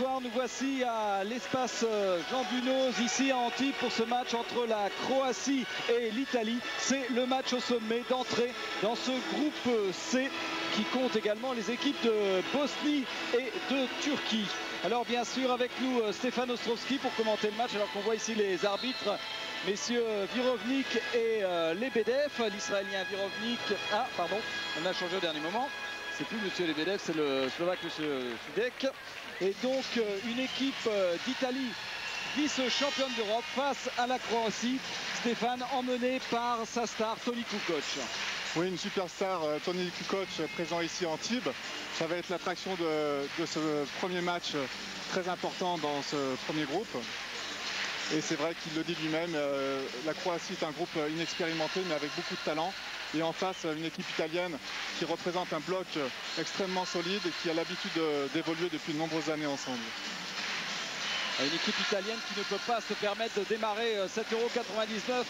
bonsoir, nous voici à l'espace Jean Bunoz ici à Antibes pour ce match entre la Croatie et l'Italie. C'est le match au sommet d'entrée dans ce groupe C qui compte également les équipes de Bosnie et de Turquie. Alors bien sûr avec nous Stefan Ostrovski pour commenter le match alors qu'on voit ici les arbitres, messieurs Virovnik et Lebedev, l'Israélien Virovnik. Ah pardon, on a changé au dernier moment. C'est plus monsieur Lebedev, c'est le Slovaque monsieur Fidek. Et donc une équipe d'Italie vice-championne d'Europe face à la Croatie. Stéphane, emmené par sa star Toni Kukoc. Oui, une superstar, Toni Kukoc, présent ici à Antibes. Ça va être l'attraction de ce premier match très important dans ce premier groupe. Et c'est vrai qu'il le dit lui-même, la Croatie est un groupe inexpérimenté mais avec beaucoup de talent. Et en face, une équipe italienne qui représente un bloc extrêmement solide et qui a l'habitude d'évoluer depuis de nombreuses années ensemble. Une équipe italienne qui ne peut pas se permettre de démarrer 7,99 €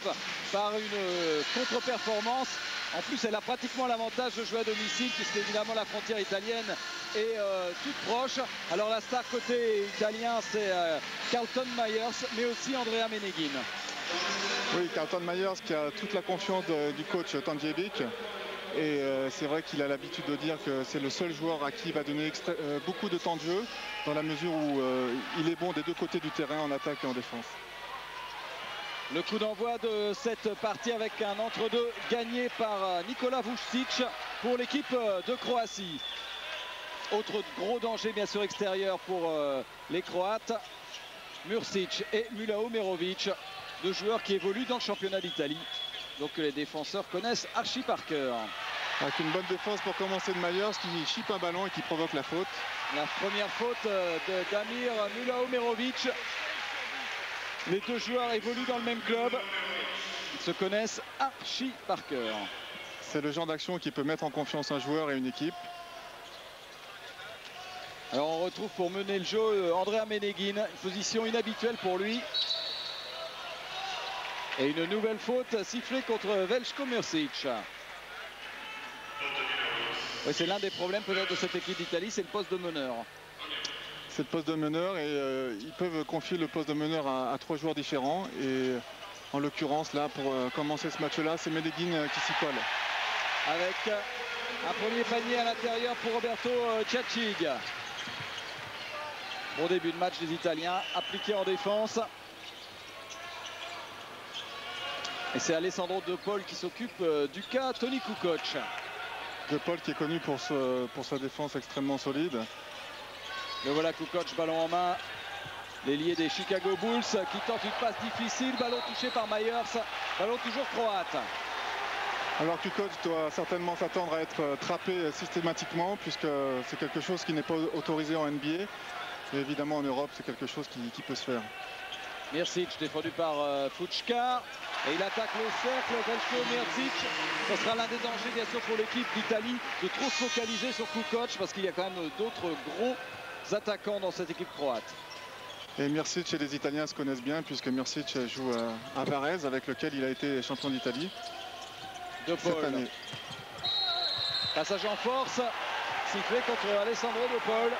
par une contre-performance. En plus, elle a pratiquement l'avantage de jouer à domicile puisque évidemment la frontière italienne est toute proche. Alors la star côté italien, c'est Carlton Myers, mais aussi Andrea Meneguin. Oui, Carlton Myers qui a toute la confiance du coach Tanjevic. Et c'est vrai qu'il a l'habitude de dire que c'est le seul joueur à qui il va donner beaucoup de temps de jeu dans la mesure où il est bon des deux côtés du terrain en attaque et en défense. Le coup d'envoi de cette partie avec un entre-deux gagné par Nikola Vucic pour l'équipe de Croatie. Autre gros danger bien sûr extérieur pour les Croates. Mursic et Mulao Merovic, deux joueurs qui évoluent dans le championnat d'Italie. Donc les défenseurs connaissent archi par cœur. Avec une bonne défense pour commencer de Myers qui chipe un ballon et qui provoque la faute. La première faute de Damir Mulao Merovic. Les deux joueurs évoluent dans le même club. Ils se connaissent archi par cœur. C'est le genre d'action qui peut mettre en confiance un joueur et une équipe. Alors on retrouve pour mener le jeu Andrea Meneguin, une position inhabituelle pour lui. Et une nouvelle faute sifflée contre Veljko Mursic. Oui, c'est l'un des problèmes peut-être de cette équipe d'Italie, c'est le poste de meneur. C'est le poste de meneur et ils peuvent confier le poste de meneur à trois joueurs différents. Et en l'occurrence, là, pour commencer ce match-là, c'est Meneguin qui s'y colle. Avec un premier panier à l'intérieur pour Roberto Ciacig. Bon début de match des Italiens, appliqué en défense. Et c'est Alessandro De Paul qui s'occupe du cas Toni Kukoc. De Paul qui est connu pour sa défense extrêmement solide. Le voilà Kukoc, ballon en main. L'ailier des Chicago Bulls qui tente une passe difficile. Ballon touché par Myers. Ballon toujours croate. Alors Kukoc doit certainement s'attendre à être trappé systématiquement puisque c'est quelque chose qui n'est pas autorisé en NBA. Et évidemment en Europe c'est quelque chose qui peut se faire. Mursic défendu par Fuchka. Et il attaque le cercle, Veljko Mursic. Ce sera l'un des dangers bien sûr pour l'équipe d'Italie de trop se focaliser sur Kukoc parce qu'il y a quand même d'autres gros attaquants dans cette équipe croate. Et Mursic et les Italiens se connaissent bien puisque Mursic joue à Varese avec lequel il a été champion d'Italie cette année. Passage en force, sifflé contre Alessandro De Paul.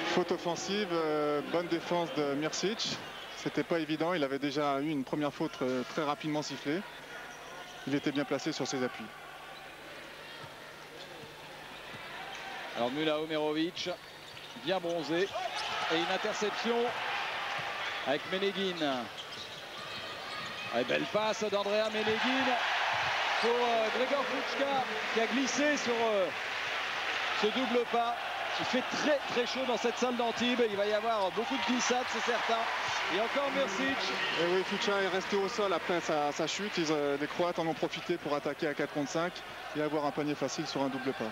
Faute offensive, bonne défense de Mursic. C'était pas évident, il avait déjà eu une première faute très rapidement sifflée. Il était bien placé sur ses appuis. Alors Mulao Merovic, bien bronzé. Et une interception avec Meneguin. Et belle passe d'Andrea Meneguin pour Gregor Fuchka qui a glissé sur ce double pas. Il fait très très chaud dans cette salle d'Antibes. Il va y avoir beaucoup de glissades, c'est certain. Et encore Mursic. Et oui, Fuchka est resté au sol après sa chute. Les Croates en ont profité pour attaquer à 4 contre 5 et avoir un panier facile sur un double pas.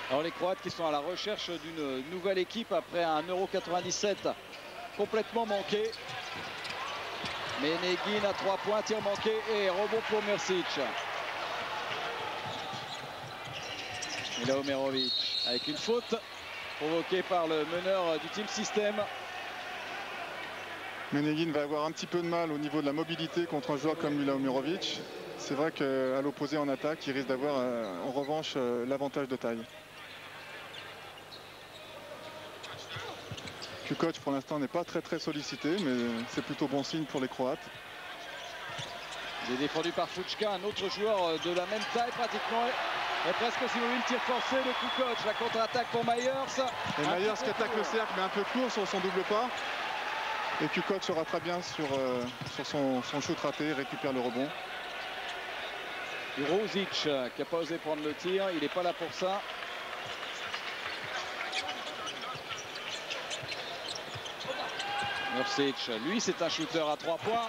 Alors les Croates qui sont à la recherche d'une nouvelle équipe après un Euro 97 complètement manqué. Meneguin à 3 points, tir manqué et rebond pour Mursic. Milao Merovic avec une faute provoquée par le meneur du Team System. Meneguin va avoir un petit peu de mal au niveau de la mobilité contre un joueur comme Milao Merovic. c'est vrai qu'à l'opposé en attaque, il risque d'avoir en revanche l'avantage de taille. Kukoc pour l'instant n'est pas très sollicité, mais c'est plutôt bon signe pour les Croates. Il est défendu par Fuchka, un autre joueur de la même taille pratiquement. Et presque aussi mobile, tir forcé de Kukoc, la contre-attaque pour Myers. Et Myers qui attaque le cercle, mais un peu court sur son double pas. Et Kukoc se rattrape bien sur son shoot raté, récupère le rebond. Rosic qui n'a pas osé prendre le tir, il n'est pas là pour ça. Mursic, lui c'est un shooter à 3 points.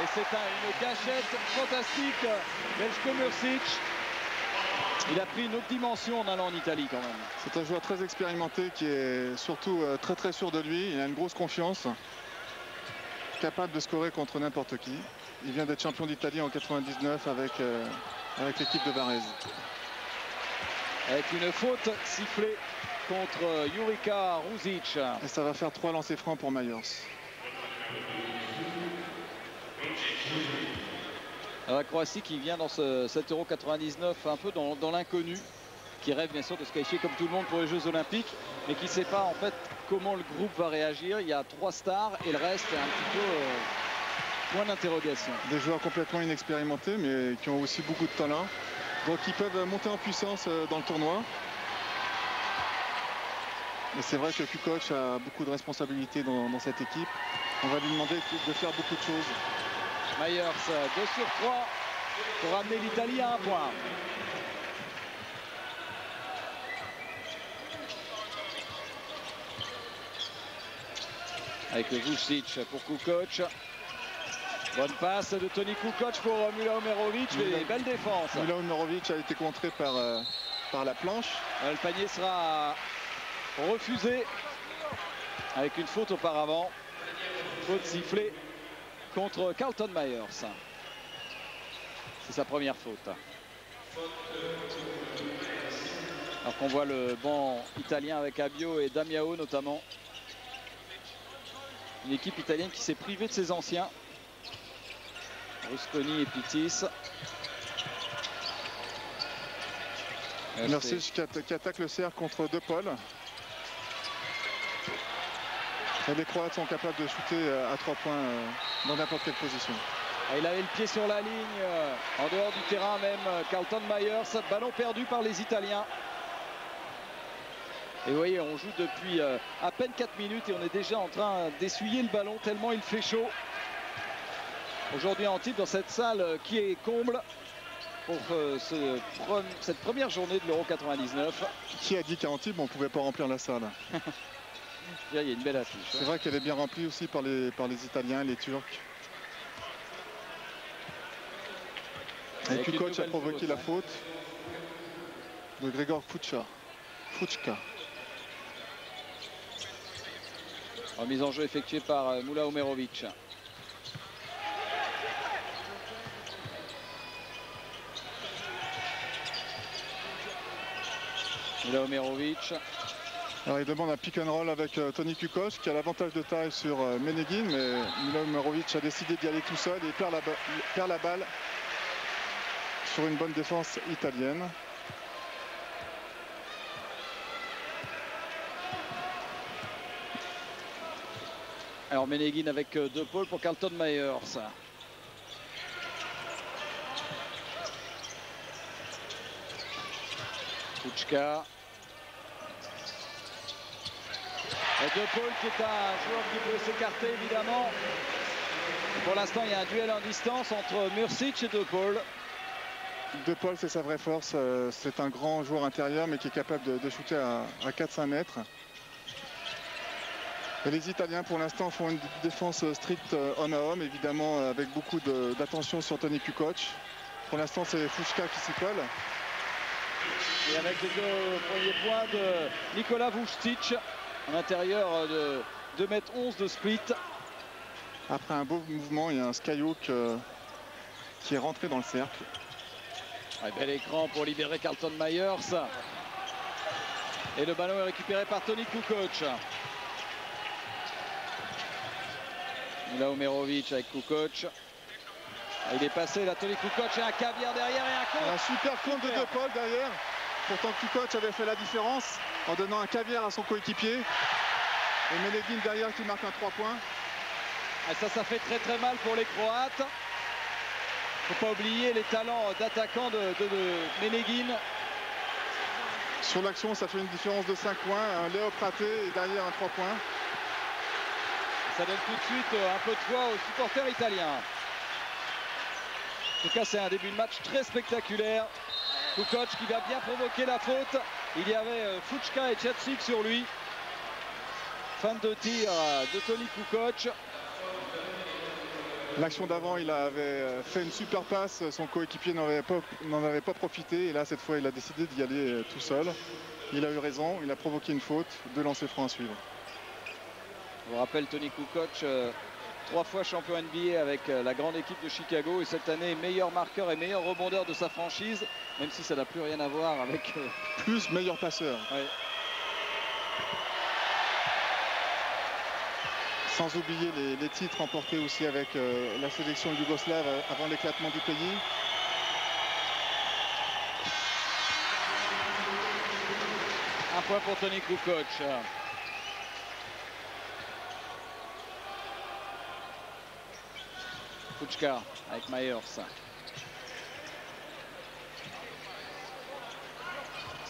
Et c'est une gâchette fantastique. Veljko Mursic. Il a pris une autre dimension en allant en Italie quand même. C'est un joueur très expérimenté qui est surtout très sûr de lui. Il a une grosse confiance. Capable de scorer contre n'importe qui. Il vient d'être champion d'Italie en 99 avec l'équipe de Varese. Avec une faute sifflée contre Jurica Ruzic. Et ça va faire 3 lancers francs pour Myers. La Croatie qui vient dans ce 7,99 € un peu dans l'inconnu, qui rêve bien sûr de se qualifier comme tout le monde pour les Jeux Olympiques, mais qui ne sait pas en fait comment le groupe va réagir. Il y a 3 stars et le reste est un petit peu point d'interrogation. Des joueurs complètement inexpérimentés mais qui ont aussi beaucoup de talent, donc ils peuvent monter en puissance dans le tournoi. Mais c'est vrai que Kukoc a beaucoup de responsabilités dans cette équipe. On va lui demander de faire beaucoup de choses. Myers, 2 sur 3 pour amener l'Italie à 1 point. Avec le Vucic pour Kukoc. Bonne passe de Toni Kukoc pour Mula Omerovic. Et belle défense. Mula Omerovic a été contré par la planche. Le panier sera refusé avec une faute auparavant. Faute sifflée contre Carlton Myers. C'est sa première faute. Alors qu'on voit le banc italien avec Abio et Damiao notamment. Une équipe italienne qui s'est privée de ses anciens. Rusconi et Pitis. Mursic qui attaque le cercle contre De Paul. Et les Croates sont capables de shooter à 3 points dans n'importe quelle position. Il avait le pied sur la ligne, en dehors du terrain même, Carlton Myers. Ballon perdu par les Italiens. Et vous voyez, on joue depuis à peine 4 minutes et on est déjà en train d'essuyer le ballon tellement il fait chaud. Aujourd'hui à Antibes, dans cette salle qui est comble pour cette première journée de l'Euro 99. Qui a dit qu'à Antibes, on ne pouvait pas remplir la salle? Il y a une belle affiche. C'est vrai qu'elle est bien remplie aussi par les Italiens, les Turcs. Et Kukoc a provoqué la faute de Gregor Fuchka. Remise en jeu effectuée par Mula Omerovic. Mula Omerovic. Alors il demande un pick and roll avec Toni Kukoc qui a l'avantage de taille sur Meneguin, mais Mula Omerovic a décidé d'y aller tout seul et perd la balle sur une bonne défense italienne. Alors Meneguin avec De Paul pour Carlton Myers. Fuchka. Et De Paul qui est un joueur qui peut s'écarter évidemment. Pour l'instant il y a un duel en distance entre Mursic et De Paul. De Paul c'est sa vraie force, c'est un grand joueur intérieur mais qui est capable de shooter à 4-5 mètres. Et les Italiens pour l'instant font une défense stricte homme à homme, évidemment avec beaucoup d'attention sur Toni Kukoc. Pour l'instant c'est Fuchka qui s'y colle. Et avec les 2 premiers points de Nikola Vucic à l'intérieur de 2,11 m de split. Après un beau mouvement, il y a un Skyhook qui est rentré dans le cercle. Bel écran pour libérer Carlton Myers. Et le ballon est récupéré par Toni Kukoc. Mula Omerovic avec Kukoc. Il est passé là, Toni Kukoc et un caviar derrière et un contre. Un super compte de De Paul derrière. Pourtant Kukoc avait fait la différence en donnant un caviar à son coéquipier. Et Meneguin derrière qui marque un 3 points. Et ça fait très mal pour les Croates. Faut pas oublier les talents d'attaquant de Meneguin. Sur l'action, ça fait une différence de 5 points. Un Léo Praté et derrière un 3 points. Ça donne tout de suite un peu de foi aux supporters italiens. En tout cas, c'est un début de match très spectaculaire. Kukoc qui va bien provoquer la faute. Il y avait Fučka et Tjacic sur lui. Fin de tir de Toni Kukoc. L'action d'avant, il avait fait une super passe. Son coéquipier n'en avait pas profité. Et là, cette fois, il a décidé d'y aller tout seul. Il a eu raison. Il a provoqué une faute. 2 lancers francs à suivre. Je vous rappelle Toni Kukoc, 3 fois champion NBA avec la grande équipe de Chicago. Et cette année, meilleur marqueur et meilleur rebondeur de sa franchise. Même si ça n'a plus rien à voir avec... Plus meilleur passeur. Ouais. Sans oublier les titres remportés aussi avec la sélection yougoslave avant l'éclatement du pays. Un point pour Toni Kukoc. Fučka avec Myers.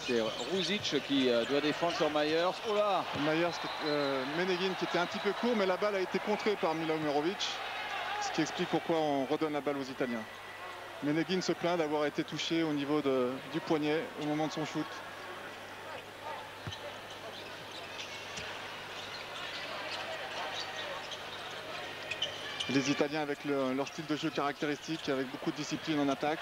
C'est Ruzic qui doit défendre sur Myers. Oh là! Myers, Meneguin qui était un petit peu court, mais la balle a été contrée par Milo Merovic. Ce qui explique pourquoi on redonne la balle aux Italiens. Meneguin se plaint d'avoir été touché au niveau du poignet au moment de son shoot. Les Italiens avec leur style de jeu caractéristique, avec beaucoup de discipline en attaque.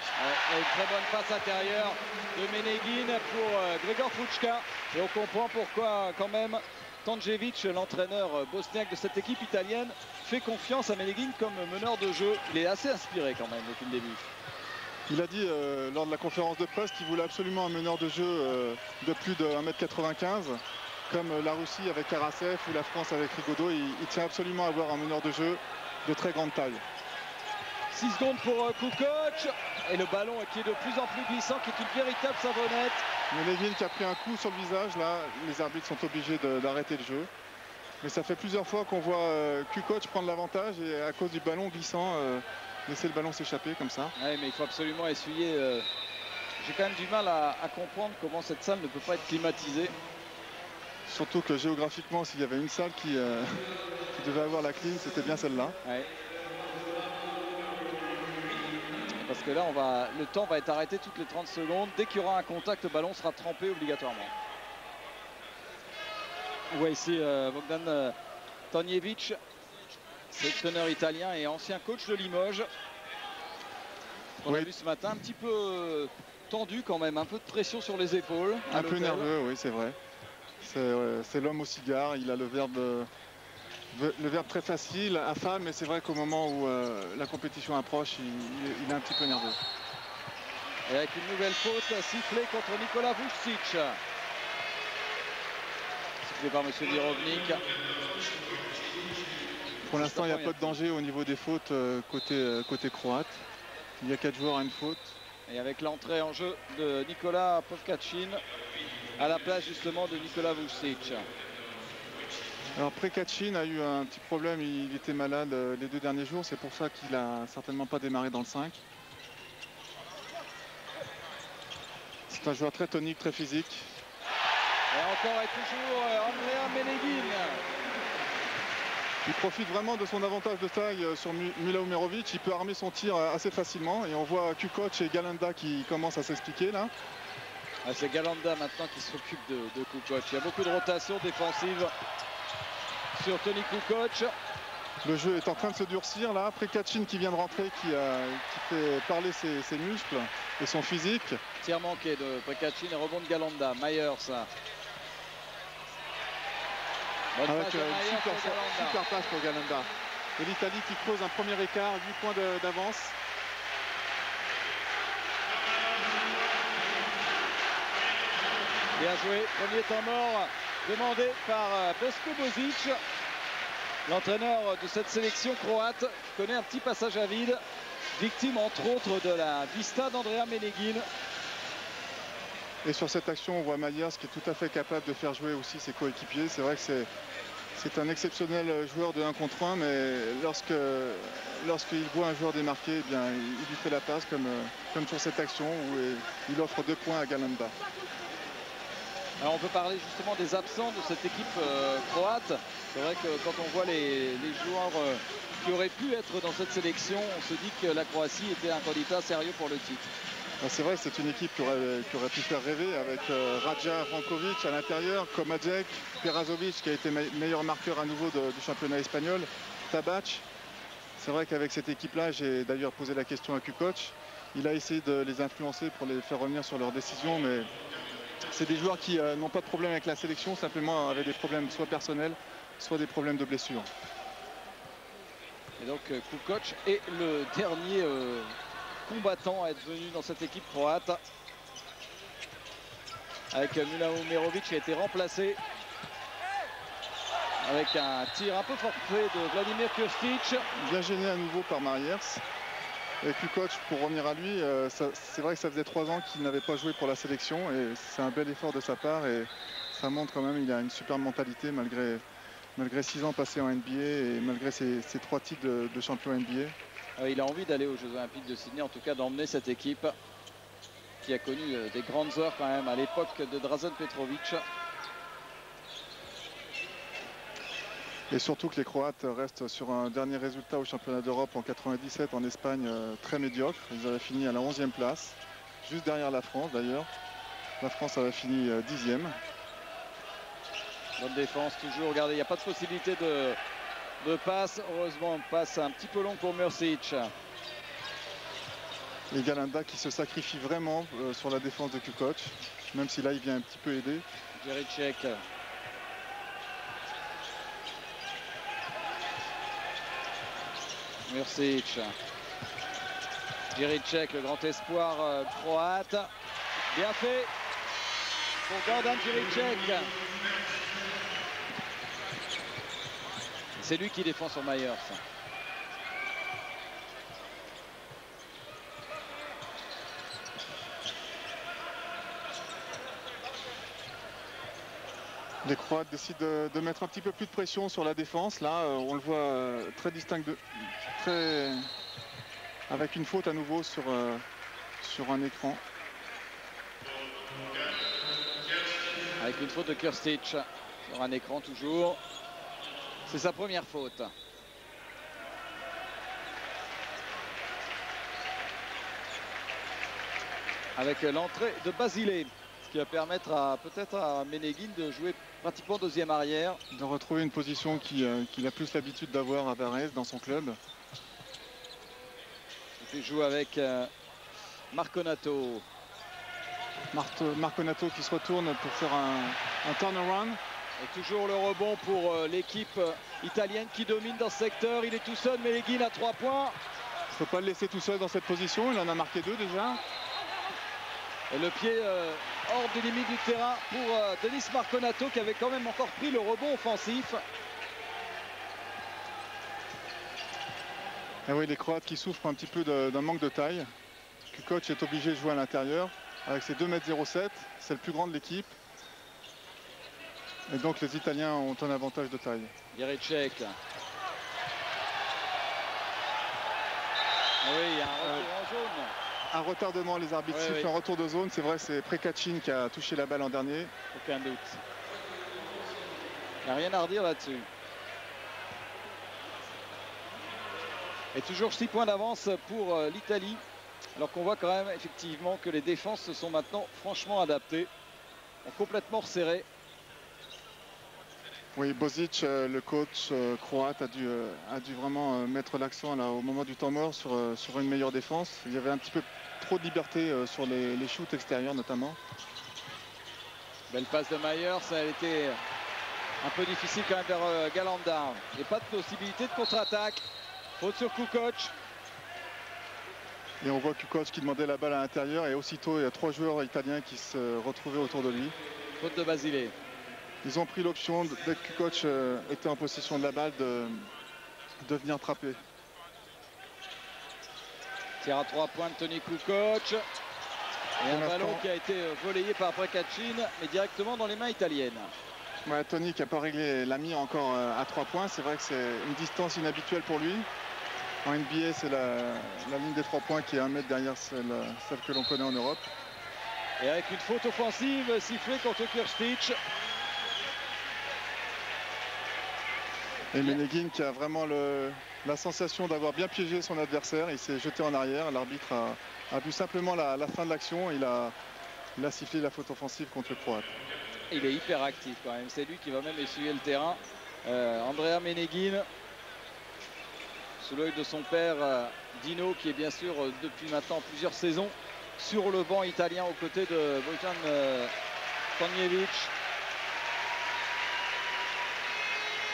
Une très bonne passe intérieure de Meneguin pour Gregor Fučka. Et on comprend pourquoi quand même Tanjevic, l'entraîneur bosniaque de cette équipe italienne, fait confiance à Meneguin comme meneur de jeu. Il est assez inspiré quand même depuis le début. Il a dit lors de la conférence de presse qu'il voulait absolument un meneur de jeu de plus de 1m95. Comme la Russie avec Karasev ou la France avec Rigaudot. Il tient absolument à avoir un meneur de jeu de très grande taille. 6 secondes pour Kukoc et le ballon qui est de plus en plus glissant, qui est une véritable savonnette. Meneguin qui a pris un coup sur le visage, là les arbitres sont obligés d'arrêter le jeu. Mais ça fait plusieurs fois qu'on voit Kukoc prendre l'avantage et à cause du ballon glissant laisser le ballon s'échapper comme ça. Oui, mais il faut absolument essuyer. J'ai quand même du mal à comprendre comment cette salle ne peut pas être climatisée. Surtout que géographiquement, s'il y avait une salle qui devait avoir la clim, c'était bien celle-là. Ouais. Parce que là, le temps va être arrêté toutes les 30 secondes. Dès qu'il y aura un contact, le ballon sera trempé obligatoirement. Ouais, ici Bogdan Tanjevic, sélectionneur italien et ancien coach de Limoges. On a vu ce matin un petit peu tendu quand même, un peu de pression sur les épaules. Un peu nerveux, oui, c'est vrai. C'est l'homme au cigare, il a le verbe très facile, affable, mais c'est vrai qu'au moment où la compétition approche, il est un petit peu nerveux. Et avec une nouvelle faute sifflée contre Nikola Vučić. Sifflé par M. Virovnik. Pour l'instant, il n'y a pas de danger au niveau des fautes côté croate. Il y a 4 joueurs à une faute. Et avec l'entrée en jeu de Nikola Pokacin à la place justement de Nikola Vučić. Alors Pokacin a eu un petit problème, il était malade les 2 derniers jours, c'est pour ça qu'il a certainement pas démarré dans le 5. C'est un joueur très tonique, très physique. Et encore et toujours Andrea Meneguin. Il profite vraiment de son avantage de taille sur Milo Merovic. Il peut armer son tir assez facilement. Et on voit Kukoc et Galanda qui commencent à s'expliquer là. Ah, c'est Galanda maintenant qui s'occupe de Kukoc. Il y a beaucoup de rotation défensive sur Toni Kukoc. Le jeu est en train de se durcir là. Pokacin qui vient de rentrer, qui fait parler ses muscles et son physique. Tir manqué de Pokacin et rebond de Galanda. Myers. Avec une super passe pour Galanda. Et l'Italie qui creuse un premier écart, 8 points d'avance. Bien joué, premier temps mort demandé par Boško Božić, l'entraîneur de cette sélection croate, qui connaît un petit passage à vide. victime entre autres de la vista d'Andrea Meneguin. Et sur cette action, on voit Myers qui est tout à fait capable de faire jouer aussi ses coéquipiers. C'est vrai que c'est un exceptionnel joueur de 1 contre 1, mais lorsqu'il voit un joueur démarqué, eh bien, il lui fait la passe comme sur cette action où il offre 2 points à Galanda. Alors on peut parler justement des absents de cette équipe croate. C'est vrai que quand on voit les joueurs qui auraient pu être dans cette sélection, on se dit que la Croatie était un candidat sérieux pour le titre. C'est vrai que c'est une équipe qui aurait pu faire rêver avec Radja Rankovic à l'intérieur, Komacek, Perazovic qui a été meilleur marqueur à nouveau du championnat espagnol, Tabac. C'est vrai qu'avec cette équipe-là, j'ai d'ailleurs posé la question à Kukoc. Il a essayé de les influencer pour les faire revenir sur leurs décisions, mais c'est des joueurs qui n'ont pas de problème avec la sélection, simplement avaient des problèmes soit personnels, soit des problèmes de blessure. Et donc Kukoc est le dernier combattant à être venu dans cette équipe croate. Avec Milano Merovic qui a été remplacé. Avec un tir un peu forfait de Vladimir Krstic. Bien gêné à nouveau par Myers. Et Kukoc, pour revenir à lui, c'est vrai que ça faisait 3 ans qu'il n'avait pas joué pour la sélection et c'est un bel effort de sa part et ça montre quand même qu'il a une super mentalité malgré 6 ans passés en NBA et malgré ses 3 titres de champion NBA. Il a envie d'aller aux Jeux Olympiques de Sydney, en tout cas d'emmener cette équipe qui a connu des grandes heures quand même à l'époque de Drazen Petrovic. Et surtout que les Croates restent sur un dernier résultat au championnat d'Europe en 97 en Espagne très médiocre. Ils avaient fini à la 11e place, juste derrière la France d'ailleurs. La France avait fini 10e. Bonne défense toujours, regardez, il n'y a pas de possibilité de passe. Heureusement, passe un petit peu long pour Mrsic. Et Galanda qui se sacrifie vraiment sur la défense de Kukoc, même si là il vient un petit peu aider. Jiricek. Mrsic. Jiricek, le grand espoir croate. Bien fait pour Gordan Jiricek. C'est lui qui défend sur Myers. Les Croates décident de mettre un petit peu plus de pression sur la défense. Là, on le voit très distinct, avec une faute à nouveau sur un écran. Avec une faute de Krstic sur un écran toujours. C'est sa première faute. Avec l'entrée de Basile, ce qui va permettre peut-être à Meneguin de jouer pratiquement deuxième arrière. De retrouver une position qu'il a plus l'habitude d'avoir à Varese dans son club. Il joue avec Marconato. Marconato qui se retourne pour faire un turnaround. Et toujours le rebond pour l'équipe italienne qui domine dans ce secteur. Il est tout seul, Meneguin à 3 points. Il ne faut pas le laisser tout seul dans cette position. Il en a marqué 2 déjà. Et le pied hors des limites du terrain pour Denis Marconato qui avait quand même encore pris le rebond offensif. Et oui, les Croates qui souffrent un petit peu d'un manque de taille. Kukoc est obligé de jouer à l'intérieur avec ses 2,07 m. C'est le plus grand de l'équipe. Et donc les Italiens ont un avantage de taille. Jiricek. Ah oui, il y a un retour en zone. Un retardement, les arbitres sifflent un retour de zone. C'est vrai, c'est Prekačin qui a touché la balle en dernier. Aucun doute. Il n'y a rien à redire là-dessus. Et toujours 6 points d'avance pour l'Italie. Alors qu'on voit quand même effectivement que les défenses se sont maintenant franchement adaptées. Ont complètement resserré. Oui, Bozic, le coach croate, a dû vraiment mettre l'accent au moment du temps mort sur une meilleure défense. Il y avait un petit peu trop de liberté sur les shoots extérieurs notamment. Belle passe de Myers, ça a été un peu difficile quand même vers Galanda. Et pas de possibilité de contre-attaque. Faute sur Kukoc. Et on voit Kukoc qui demandait la balle à l'intérieur et aussitôt il y a 3 joueurs italiens qui se retrouvaient autour de lui. Faute de Basile. Ils ont pris l'option, dès que Kukoc était en possession de la balle, de venir frapper. Tir à 3 points de Toni Kukoc. Et un ballon qui a été volleyé par Prekačin, mais directement dans les mains italiennes. Ouais, Toni qui n'a pas réglé la mire encore à 3 points. C'est vrai que c'est une distance inhabituelle pour lui. En NBA, c'est la ligne des 3 points qui est 1 mètre derrière celle que l'on connaît en Europe. Et avec une faute offensive sifflée contre Krstic. Et Ménéguine qui a vraiment la sensation d'avoir bien piégé son adversaire. Il s'est jeté en arrière. L'arbitre a vu simplement la fin de l'action. Il a sifflé la faute offensive contre le Croate. Il est hyper actif quand même. C'est lui qui va même essuyer le terrain. Andrea Ménéguine, sous l'œil de son père Dino, qui est bien sûr depuis maintenant plusieurs saisons sur le banc italien aux côtés de Bojan Stanjevic.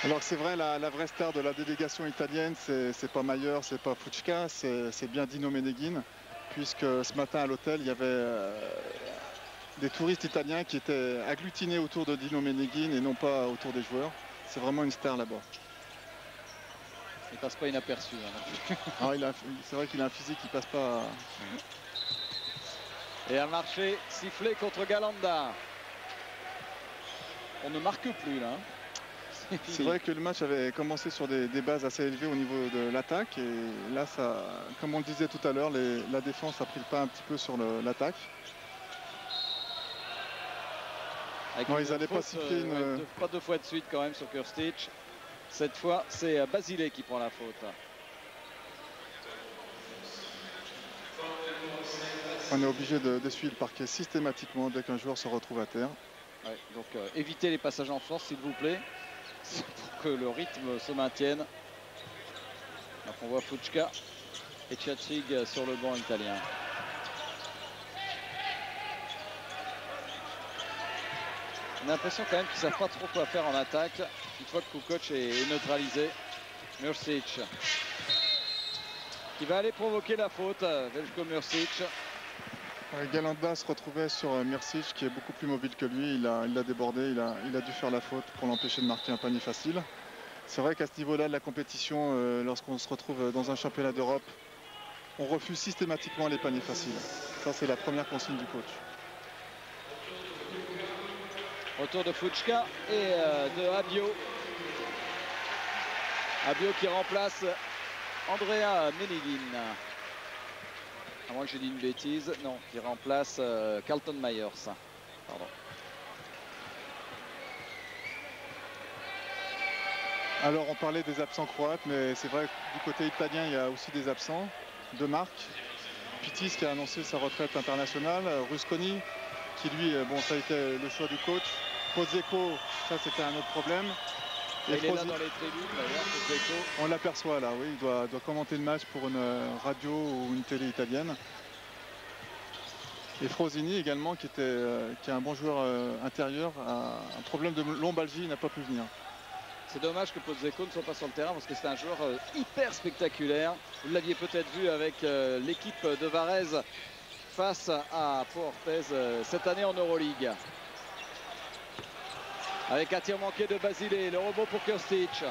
Alors c'est vrai, la vraie star de la délégation italienne, c'est pas Maier, c'est pas Fucca, c'est bien Dino Ménéguine, puisque ce matin à l'hôtel, il y avait des touristes italiens qui étaient agglutinés autour de Dino Ménéguine et non pas autour des joueurs. C'est vraiment une star là-bas. Il passe pas inaperçu. C'est vrai qu'il a un physique qui passe pas. Et un marché sifflé contre Galanda. On ne marque plus là. C'est vrai que le match avait commencé sur des bases assez élevées au niveau de l'attaque. Et là, comme on le disait tout à l'heure, la défense a pris le pas un petit peu sur l'attaque. Non, ils n'allaient pas siffler pas 2 fois de suite quand même sur Krstic. Cette fois, c'est Basile qui prend la faute. On est obligé d'essuyer le parquet systématiquement dès qu'un joueur se retrouve à terre. Ouais, donc évitez les passages en force s'il vous plaît, pour que le rythme se maintienne. Donc on voit Fucca et Tchachig sur le banc italien. On a l'impression quand même qu'ils ne savent pas trop quoi faire en attaque. Une fois que Kukoc est neutralisé. Mrsic qui va aller provoquer la faute. Veljko Mrsic. Galanda se retrouvait sur Mrsic qui est beaucoup plus mobile que lui. Il a débordé, il a dû faire la faute pour l'empêcher de marquer un panier facile. C'est vrai qu'à ce niveau-là de la compétition, lorsqu'on se retrouve dans un championnat d'Europe, on refuse systématiquement les paniers faciles. Ça, c'est la première consigne du coach. Retour de Fucca et de Abio. Abio qui remplace Andrea Ménéguine. À moins que j'ai dit une bêtise. Non, qui remplace Carlton Myers. Pardon. Alors on parlait des absents croates, mais c'est vrai que du côté italien, il y a aussi des absents de marque. Pitis qui a annoncé sa retraite internationale. Rusconi qui lui, bon, ça a été le choix du coach. Pozzecco, ça c'était un autre problème. Et il est là dans les tribunes d'ailleurs, Pozzecco. On l'aperçoit là, oui, il doit commenter le match pour une radio ou une télé italienne. Et Frosini également qui est un bon joueur intérieur, a un problème de lombalgie, il n'a pas pu venir. C'est dommage que Pozzecco ne soit pas sur le terrain parce que c'est un joueur hyper spectaculaire. Vous l'aviez peut-être vu avec l'équipe de Varese face à Pau Orthez cette année en Euroleague. Avec un tir manqué de Basile, le rebond pour Krstic.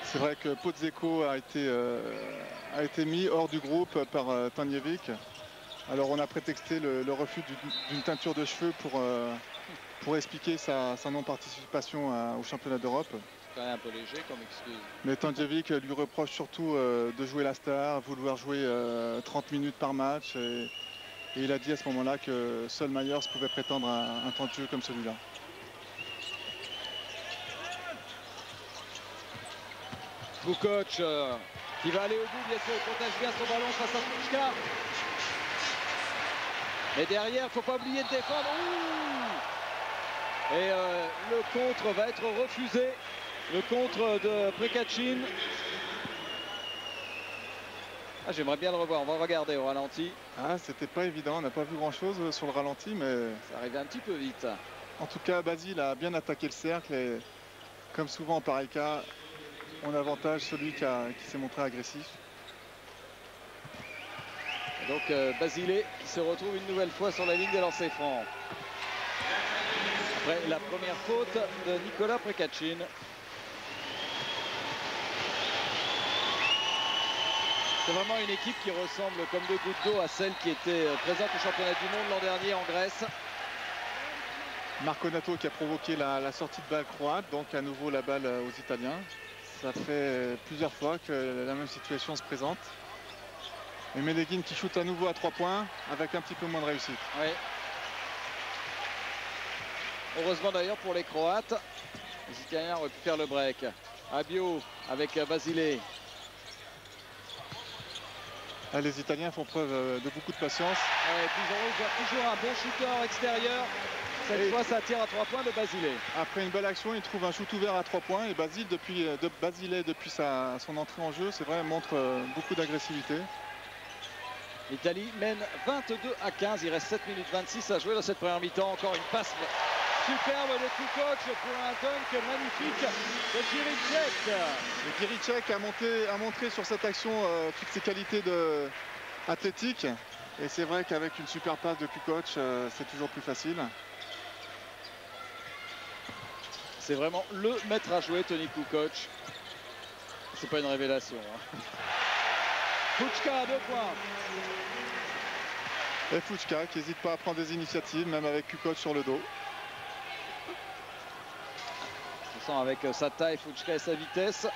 C'est vrai que Pozzecco a été mis hors du groupe par Stanjevic. Alors on a prétexté le refus d'une teinture de cheveux pour expliquer sa non-participation au championnat d'Europe. C'est quand même un peu léger comme excuse. Mais Stanjevic lui reproche surtout de jouer la star, vouloir jouer 30 minutes par match. Et il a dit à ce moment-là que seul Myers pouvait prétendre à un temps de jeu comme celui-là. Kukoc qui va aller au bout, bien sûr, il protège bien son ballon face à Fucca. Et derrière, il ne faut pas oublier de défendre. Et le contre va être refusé. Le contre de Prekačin. Ah, j'aimerais bien le revoir, on va regarder au ralenti. Ah, c'était pas évident, on n'a pas vu grand chose sur le ralenti, mais ça arrivait un petit peu vite. En tout cas, Basile a bien attaqué le cercle et comme souvent en pareil cas, on avantage celui qui s'est montré agressif. Et donc Basile qui se retrouve une nouvelle fois sur la ligne des lancers francs. Après la première faute de Nicolas Prekačin. C'est vraiment une équipe qui ressemble comme deux gouttes d'eau à celle qui était présente au championnat du monde l'an dernier en Grèce. Marco Nato qui a provoqué la sortie de balle croate, donc à nouveau la balle aux Italiens. Ça fait plusieurs fois que la même situation se présente. Et Medeguin qui shoot à nouveau à 3 points avec un petit peu moins de réussite. Oui. Heureusement d'ailleurs pour les Croates. Les Italiens auraient pu faire le break. Abio avec Basile. Les Italiens font preuve de beaucoup de patience. Ouais, et puis ils ont toujours un bon shooter extérieur. Cette fois, ça tire à 3 points de Basile. Après une belle action, il trouve un shoot ouvert à 3 points. Et Basile, depuis son entrée en jeu, c'est vrai, montre beaucoup d'agressivité. L'Italie mène 22-15. Il reste 7 minutes 26 à jouer dans cette première mi-temps. Encore une passe superbe de Kukoc pour un dunk magnifique de Jiricek. Et Jiricek a montré sur cette action toutes ses qualités athlétiques. Et c'est vrai qu'avec une super passe de Kukoc, c'est toujours plus facile. C'est vraiment le maître à jouer, Toni Kukoc. C'est pas une révélation. Fučka à 2 points. Et Fučka qui n'hésite pas à prendre des initiatives, même avec Kukoc sur le dos. On sent avec sa taille, Fučka et sa vitesse.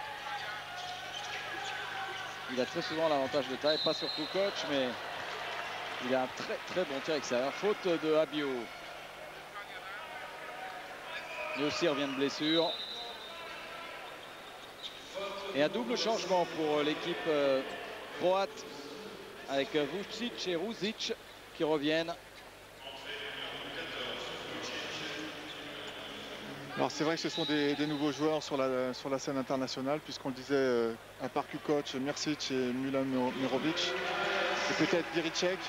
Il a très souvent l'avantage de taille, pas sur Kukoc, mais il a un très bon tir extérieur. Faute de Abio. Lui aussi revient de blessure. Et un double changement pour l'équipe croate avec Vucic et Ruzic qui reviennent. Alors c'est vrai que ce sont des nouveaux joueurs sur la scène internationale, puisqu'on le disait, à part Kukoc, Mircic et Milan Mirovic, et peut-être Jiricek.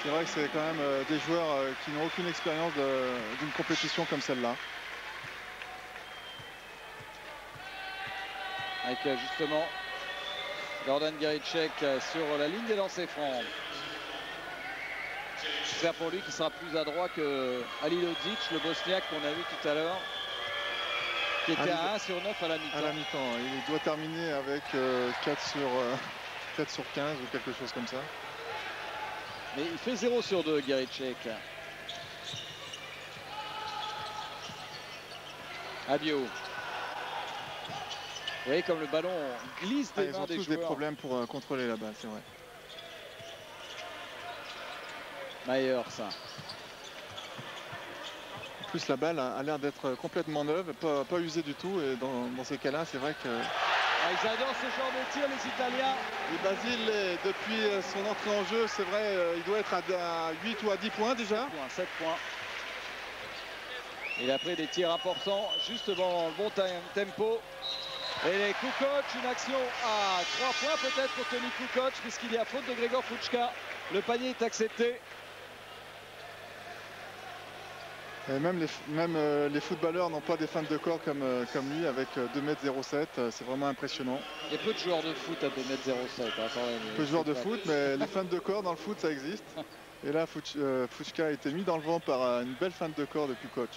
C'est vrai que c'est quand même des joueurs qui n'ont aucune expérience d'une compétition comme celle-là. Avec justement Gordon Jiricek sur la ligne des lancers francs. J'espère pour lui qu'il sera plus adroit que Alilodzic, le Bosniaque qu'on a vu tout à l'heure, qui était à 1 sur 9 à la mi-temps. À la mi-temps, il doit terminer avec 4 sur 15 ou quelque chose comme ça. Mais il fait 0 sur 2, Jiricek. Abio. Vous voyez comme le ballon glisse des mains des joueurs. Ils ont tous des problèmes pour contrôler la balle, c'est vrai. Myers. En plus, la balle a l'air d'être complètement neuve, pas usée du tout. Et dans ces cas-là, c'est vrai que... Ils adorent ce genre de tir, les Italiens. Et Basile, depuis son entrée en jeu, c'est vrai, il doit être à 8 ou à 10 points déjà. 7 points. Il a pris des tirs importants, justement le bon tempo. Et les Kukoc, une action à 3 points peut-être pour Toni Kukoc, puisqu'il y a faute de Gregor Fučka. Le panier est accepté. Et même les footballeurs n'ont pas des fans de corps comme lui, avec 2,07 m. C'est vraiment impressionnant. Il y a peu de joueurs de foot à 2,07 m. Peu de joueurs de foot, mais les fans de corps dans le foot, ça existe. Et là, Fučka a été mis dans le vent par une belle fan de corps de Kukoc.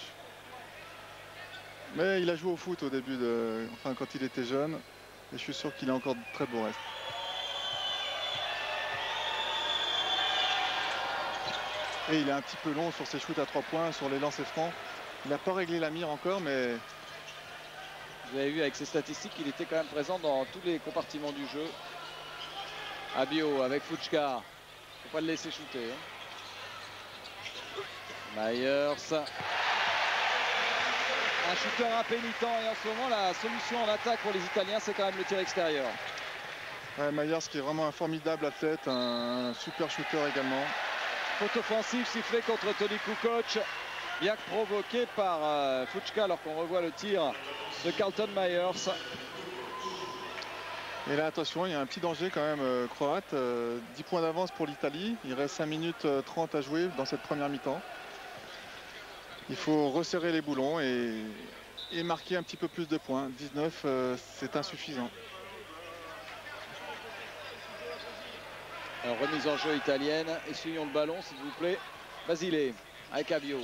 Mais il a joué au foot au début, quand il était jeune. Et je suis sûr qu'il a encore de très beaux restes. Et il est un petit peu long sur ses shoots à 3 points, sur les lancers francs. Il n'a pas réglé la mire encore, mais... Vous avez vu avec ses statistiques, il était quand même présent dans tous les compartiments du jeu. Abio avec Fučka. Faut pas le laisser shooter. Myers. Un shooter impénitent, et en ce moment la solution en attaque pour les Italiens, c'est quand même le tir extérieur. Ouais, Myers qui est vraiment un formidable athlète, un super shooter également. Faute offensive sifflée contre Toni Kukoc, bien provoqué par Fučka, alors qu'on revoit le tir de Carlton Myers. Et là, attention, il y a un petit danger quand même croate. 10 points d'avance pour l'Italie. Il reste 5 minutes 30 à jouer dans cette première mi-temps. Il faut resserrer les boulons et marquer un petit peu plus de points. 19, c'est insuffisant. Alors, remise en jeu italienne. Essuyons le ballon, s'il vous plaît. Basile avec Abio.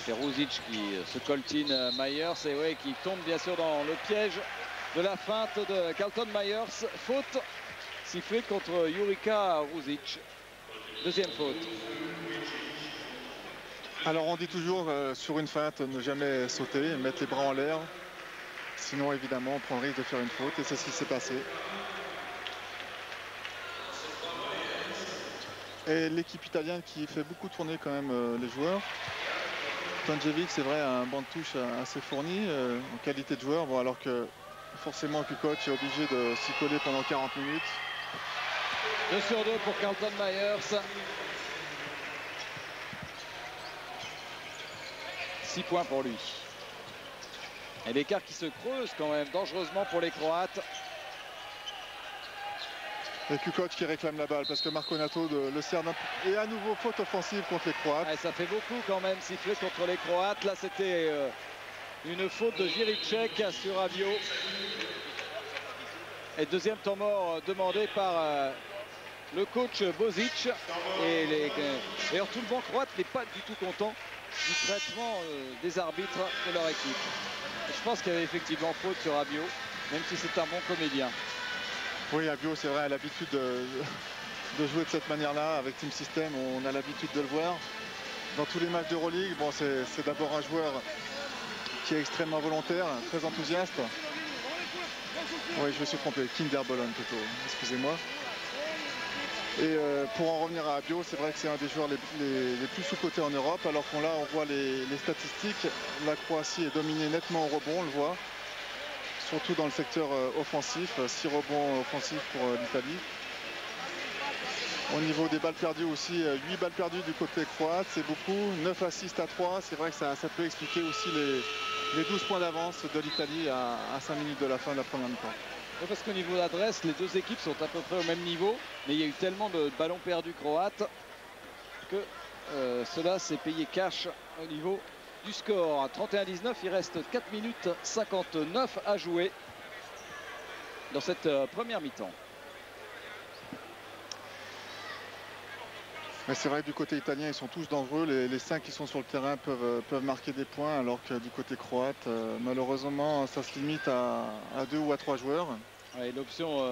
C'est Ruzic qui se coltine Myers et ouais, qui tombe bien sûr dans le piège de la feinte de Carlton Myers. Faute sifflée contre Jurica Ruzic. Deuxième faute. Alors on dit toujours sur une feinte ne jamais sauter, mettre les bras en l'air. Sinon évidemment on prend le risque de faire une faute et c'est ce qui s'est passé. Et l'équipe italienne qui fait beaucoup tourner quand même les joueurs. Tonjevic, c'est vrai, a un banc de touche assez fourni en qualité de joueur, bon, alors que forcément Kukoc est obligé de s'y coller pendant 40 minutes. 2 sur 2 pour Carlton Myers. 6 points pour lui. Et l'écart qui se creuse quand même dangereusement pour les Croates. Et Kukoc qui réclame la balle parce que Marconato le sert d'un... Et à nouveau faute offensive contre les Croates. Ouais, ça fait beaucoup quand même sifflé contre les Croates. Là c'était une faute de Jiricek sur Rabiot. Et deuxième temps mort demandé par le coach Bozic. Et d'ailleurs tout le banc croate n'est pas du tout content du traitement des arbitres de leur équipe. Et je pense qu'il y avait effectivement faute sur Rabiot, même si c'est un bon comédien. Oui, Rabiot, c'est vrai, a l'habitude de jouer de cette manière-là. Avec Team System, on a l'habitude de le voir. Dans tous les matchs d'Euroleague, bon, c'est d'abord un joueur qui est extrêmement volontaire, très enthousiaste. Oui, je me suis trompé, Kinderbolon plutôt, excusez-moi. Et pour en revenir à Rabiot, c'est vrai que c'est un des joueurs les plus sous-cotés en Europe, alors qu'on là, on voit les statistiques. La Croatie est dominée nettement au rebond, on le voit. Surtout dans le secteur offensif, 6 rebonds offensifs pour l'Italie. Au niveau des balles perdues aussi, 8 balles perdues du côté croate, c'est beaucoup. 9 assists à 3, c'est vrai que ça peut expliquer aussi les 12 points d'avance de l'Italie à 5 minutes de la fin de la première mi-temps. Oui, parce qu'au niveau d'adresse, les deux équipes sont à peu près au même niveau, mais il y a eu tellement de ballons perdus croates que cela s'est payé cash au niveau du score. 31-19, il reste 4 minutes 59 à jouer dans cette première mi-temps. C'est vrai que du côté italien, ils sont tous dangereux. Les 5 qui sont sur le terrain peuvent marquer des points, alors que du côté croate, malheureusement, ça se limite à 2 ou à 3 joueurs. Ouais, l'option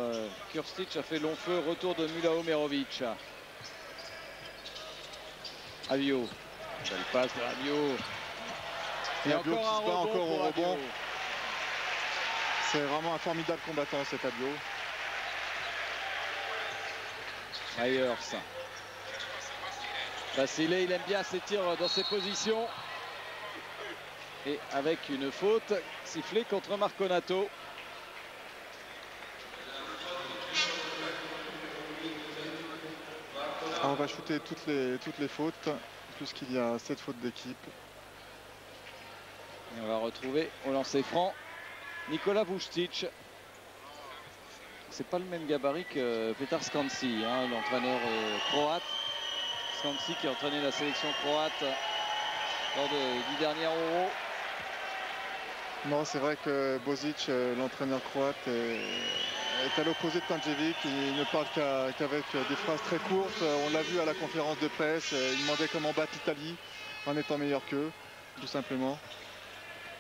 Kurstic a fait long feu. Retour de Mulao Merovic. Rabiot. Belle passe de Rabiot. Et Rabiot encore un rebond encore au pour rebond. Rabiot. C'est vraiment un formidable combattant, cet Rabiot. Myers. Vassilé, il aime bien ses tirs dans ses positions. Et avec une faute sifflée contre Marconato. On va shooter toutes les fautes, puisqu'il y a 7 fautes d'équipe. Et on va retrouver au lancer franc Nikola Vuščić. C'est pas le même gabarit que Petar Skansi, hein, l'entraîneur croate. Skansi qui a entraîné la sélection croate lors du dernier Euro. Non, c'est vrai que Bozic, l'entraîneur croate, est à l'opposé de Tonjevic. Il ne parle qu'avec des phrases très courtes. On l'a vu à la conférence de presse. Il demandait comment battre l'Italie en étant meilleur qu'eux, tout simplement.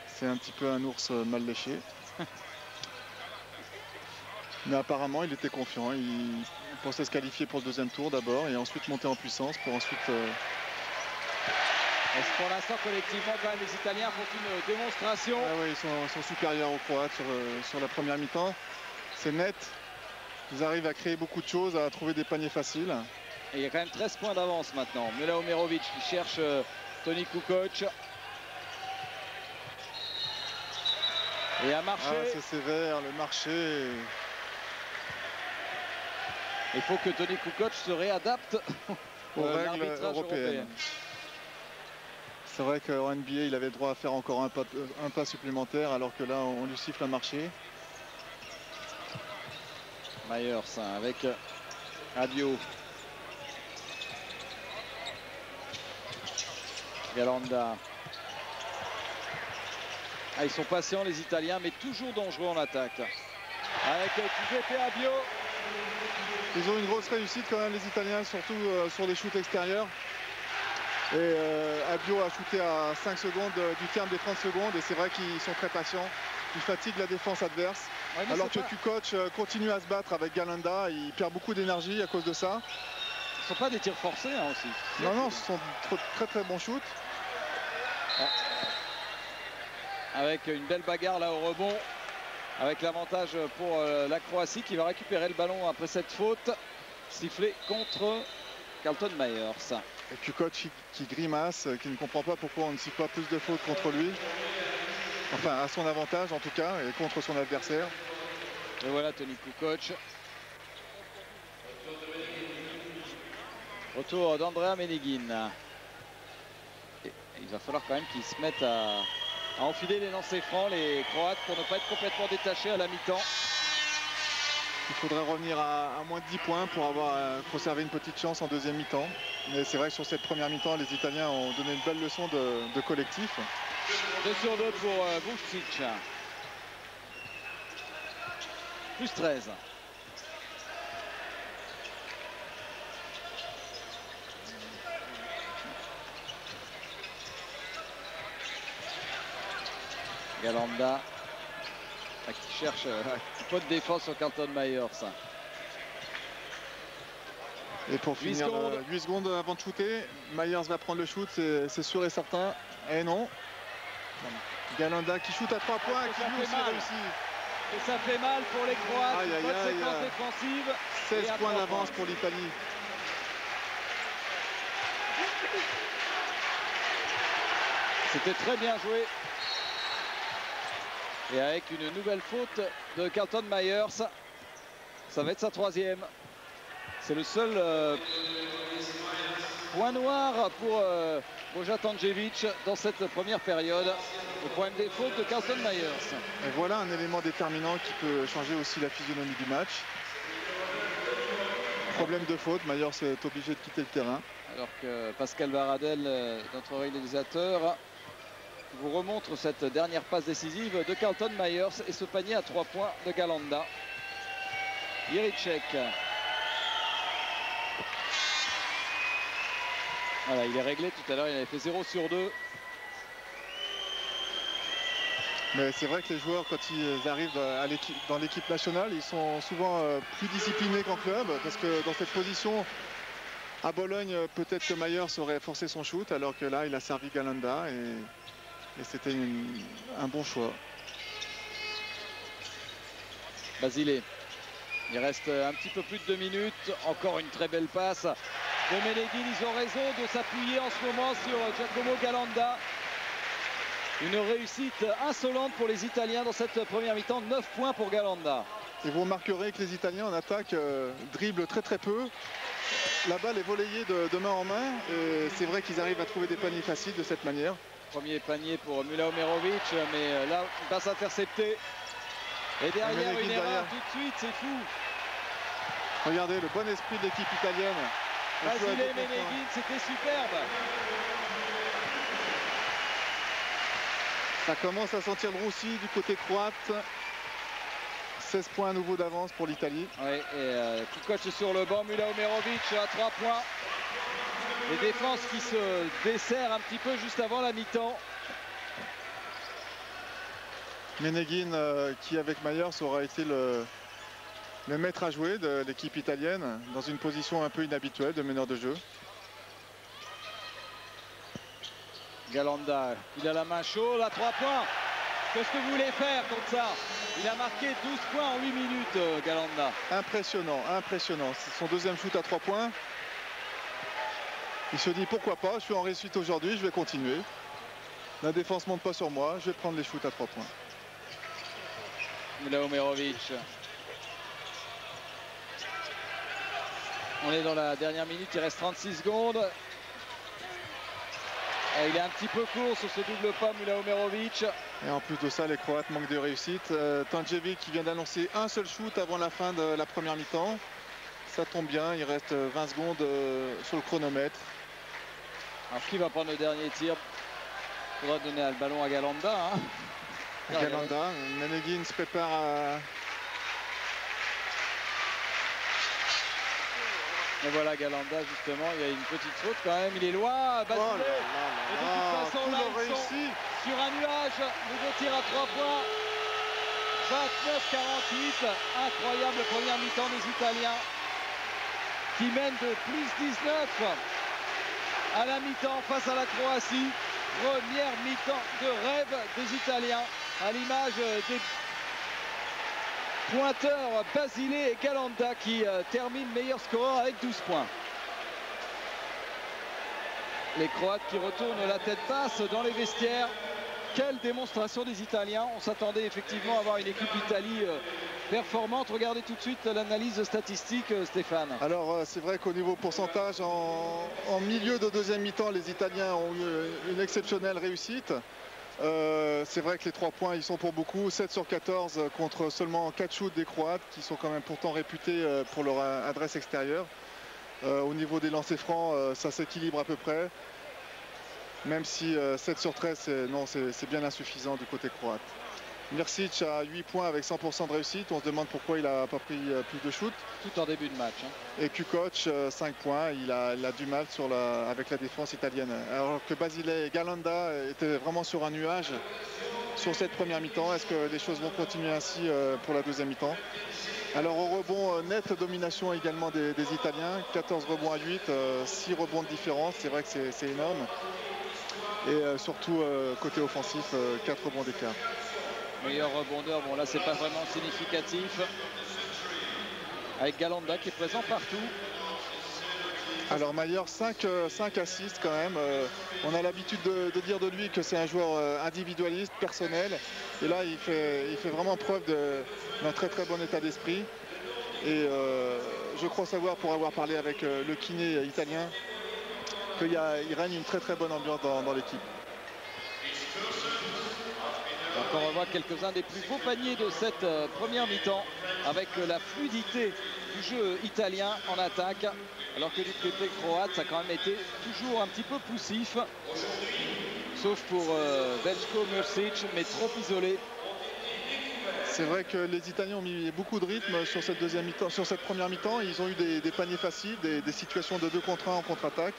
C'est un petit peu un ours mal léché. Mais apparemment, il était confiant. Il pensait se qualifier pour le deuxième tour d'abord et ensuite monter en puissance pour ensuite... Pour l'instant, collectivement, quand même, les Italiens font une démonstration. Ah oui, ils sont supérieurs aux Croates sur la première mi-temps. C'est net. Ils arrivent à créer beaucoup de choses, à trouver des paniers faciles. Et il y a quand même 13 points d'avance maintenant. Mulao Merovic qui cherche Toni Kukoc. Et à marcher. Ah, c'est sévère, le marché. Il faut que Toni Kukoc se réadapte aux règles l'arbitrage européen. C'est vrai qu'en NBA, il avait le droit à faire encore un pas supplémentaire, alors que là, on lui siffle un marché. Myers avec Rabiot. Galanda. Ah, ils sont patients les Italiens, mais toujours dangereux en attaque. Avec Giuseppe Rabiot. Ils ont une grosse réussite quand même les Italiens, surtout sur les shoots extérieurs. Et Abio a shooté à 5 secondes du terme des 30 secondes. Et c'est vrai qu'ils sont très patients. Ils fatiguent la défense adverse. Ouais, alors que Kukoc continue à se battre avec Galanda. Il perd beaucoup d'énergie à cause de ça. Ce ne sont pas des tirs forcés hein, aussi. Non, non, ce sont très très bons shoots. Ouais. Avec une belle bagarre là au rebond. Avec l'avantage pour la Croatie qui va récupérer le ballon après cette faute. Sifflé contre Carlton Myers. Et Kukoc qui grimace, qui ne comprend pas pourquoi on ne siffle pas plus de fautes contre lui. Enfin, à son avantage en tout cas, et contre son adversaire. Et voilà Toni Kukoc. Retour d'Andrea Meneguin. Et il va falloir quand même qu'ils se mettent à enfiler les lancers francs, les Croates, pour ne pas être complètement détachés à la mi-temps. Il faudrait revenir à moins de 10 points pour avoir conservé une petite chance en deuxième mi-temps. Mais c'est vrai que sur cette première mi-temps, les Italiens ont donné une belle leçon de collectif. 2 sur 2 pour Vucic. Plus 13. Galanda qui cherche un peu de défense sur Carlton Myers. Et pour finir, 8 secondes avant de shooter, Myers va prendre le shoot, c'est sûr et certain. Et non. Galanda qui shoot à 3 points, qui lui aussi réussit. Et ça fait mal pour les Croates. Aïe, aïe, aïe, séquence défensive. 16 points d'avance pour l'Italie. C'était très bien joué. Et avec une nouvelle faute de Carlton Myers, ça va être sa 3e. C'est le seul point noir pour Bojan Tanjevic dans cette première période. Le problème des fautes de Carlton Myers. Et voilà un élément déterminant qui peut changer aussi la physionomie du match. Problème de faute, Myers est obligé de quitter le terrain. Alors que Pascal Baradel, notre réalisateur, vous remontre cette dernière passe décisive de Carlton Myers et ce panier à 3 points de Galanda. Jiricek. Voilà, il est réglé tout à l'heure, il avait fait 0 sur 2. Mais c'est vrai que les joueurs, quand ils arrivent dans l'équipe nationale, ils sont souvent plus disciplinés qu'en club. Parce que dans cette position, à Bologne, peut-être que Myers aurait forcé son shoot, alors que là, il a servi Galanda. Et c'était un bon choix. Basile. Il reste un petit peu plus de 2 minutes. Encore une très belle passe de Meneguin. Ils ont raison de s'appuyer en ce moment sur Giacomo Galanda. Une réussite insolente pour les Italiens dans cette première mi-temps. 9 points pour Galanda. Et vous remarquerez que les Italiens en attaque dribblent très très peu. La balle est volleyée de main en main. Et c'est vrai qu'ils arrivent à trouver des paniers faciles de cette manière. Premier panier pour Mula Omerovic, mais là, une passe interceptée. Et derrière, une erreur tout de suite, c'est fou. Regardez le bon esprit de l'équipe italienne. Basile Meneguin, c'était superbe. Ça commence à sentir le roussi du côté croate. 16 points à nouveau d'avance pour l'Italie. Oui, et Kukoc sur le banc, Mula Omerovic à 3 points. Les défenses qui se desserrent un petit peu juste avant la mi-temps. Meneguin qui avec Myers aura été le maître à jouer de l'équipe italienne dans une position un peu inhabituelle de meneur de jeu. Galanda, il a la main chaude à 3 points. Qu'est-ce que vous voulez faire contre ça? Il a marqué 12 points en 8 minutes, Galanda. Impressionnant, impressionnant. C'est son deuxième shoot à 3 points. Il se dit pourquoi pas, je suis en réussite aujourd'hui, je vais continuer. La défense monte pas sur moi, je vais prendre les shoots à 3 points. Mula Omerovic. On est dans la dernière minute, il reste 36 secondes. Et il est un petit peu court sur ce double pas, Mula Omerovic. Et en plus de ça, les Croates manquent de réussite. Tanjevic qui vient d'annoncer un seul shoot avant la fin de la première mi-temps. Ça tombe bien, il reste 20 secondes sur le chronomètre. Alors qui va prendre le dernier tir? Il faudra donner le ballon à Galanda. Hein. Galanda, Meneguin se prépare Et voilà Galanda justement, il y a une petite faute quand même, il est loin, Basile. Oh là là Et de là toute là, façon tout là le ils sont réussi. sur un nuage, le deux tirs à 3 points. 29-48, incroyable première mi-temps des Italiens qui mènent de plus 19 à la mi-temps face à la Croatie. Première mi-temps de rêve des Italiens à l'image des pointeurs Basile et Galanda qui terminent meilleur scoreur avec 12 points. Les Croates qui retournent la tête basse dans les vestiaires. Quelle démonstration des Italiens. On s'attendait effectivement à avoir une équipe Italie performante. Regardez tout de suite l'analyse statistique, Stéphane. Alors c'est vrai qu'au niveau pourcentage, en milieu de deuxième mi-temps, les Italiens ont eu une exceptionnelle réussite. C'est vrai que les 3 points, ils sont pour beaucoup. 7 sur 14 contre seulement 4 shoots des Croates, qui sont quand même pourtant réputés pour leur adresse extérieure. Au niveau des lancers francs, ça s'équilibre à peu près. Même si 7 sur 13, c'est bien insuffisant du côté croate. Mirsic a 8 points avec 100% de réussite. On se demande pourquoi il n'a pas pris plus de shoot. Tout en début de match. Et Kukoc, 5 points. Il a du mal avec la défense italienne. Alors que Basile et Galanda étaient vraiment sur un nuage sur cette première mi-temps. Est-ce que les choses vont continuer ainsi pour la deuxième mi-temps? Alors au rebond, nette domination également des Italiens. 14 rebonds à 8, 6 rebonds de différence. C'est vrai que c'est énorme. Et surtout côté offensif, 4 rebonds d'écart. Meilleur rebondeur, bon là c'est pas vraiment significatif. Avec Galanda qui est présent partout. Alors Mayer, 5 assists quand même. On a l'habitude de dire de lui que c'est un joueur individualiste, personnel. Et là il fait vraiment preuve d'un très très bon état d'esprit. Et je crois savoir, pour avoir parlé avec le kiné italien, qu'il règne une très très bonne ambiance dans l'équipe. On revoit quelques-uns des plus beaux paniers de cette première mi-temps avec la fluidité du jeu italien en attaque, alors que du côté croate ça a quand même été toujours un petit peu poussif, sauf pour Veljko Mrsic, mais trop isolé. C'est vrai que les Italiens ont mis beaucoup de rythme sur cette deuxième mi-temps, sur cette première mi-temps. Ils ont eu des paniers faciles, des situations de 2 contre 1 en contre-attaque,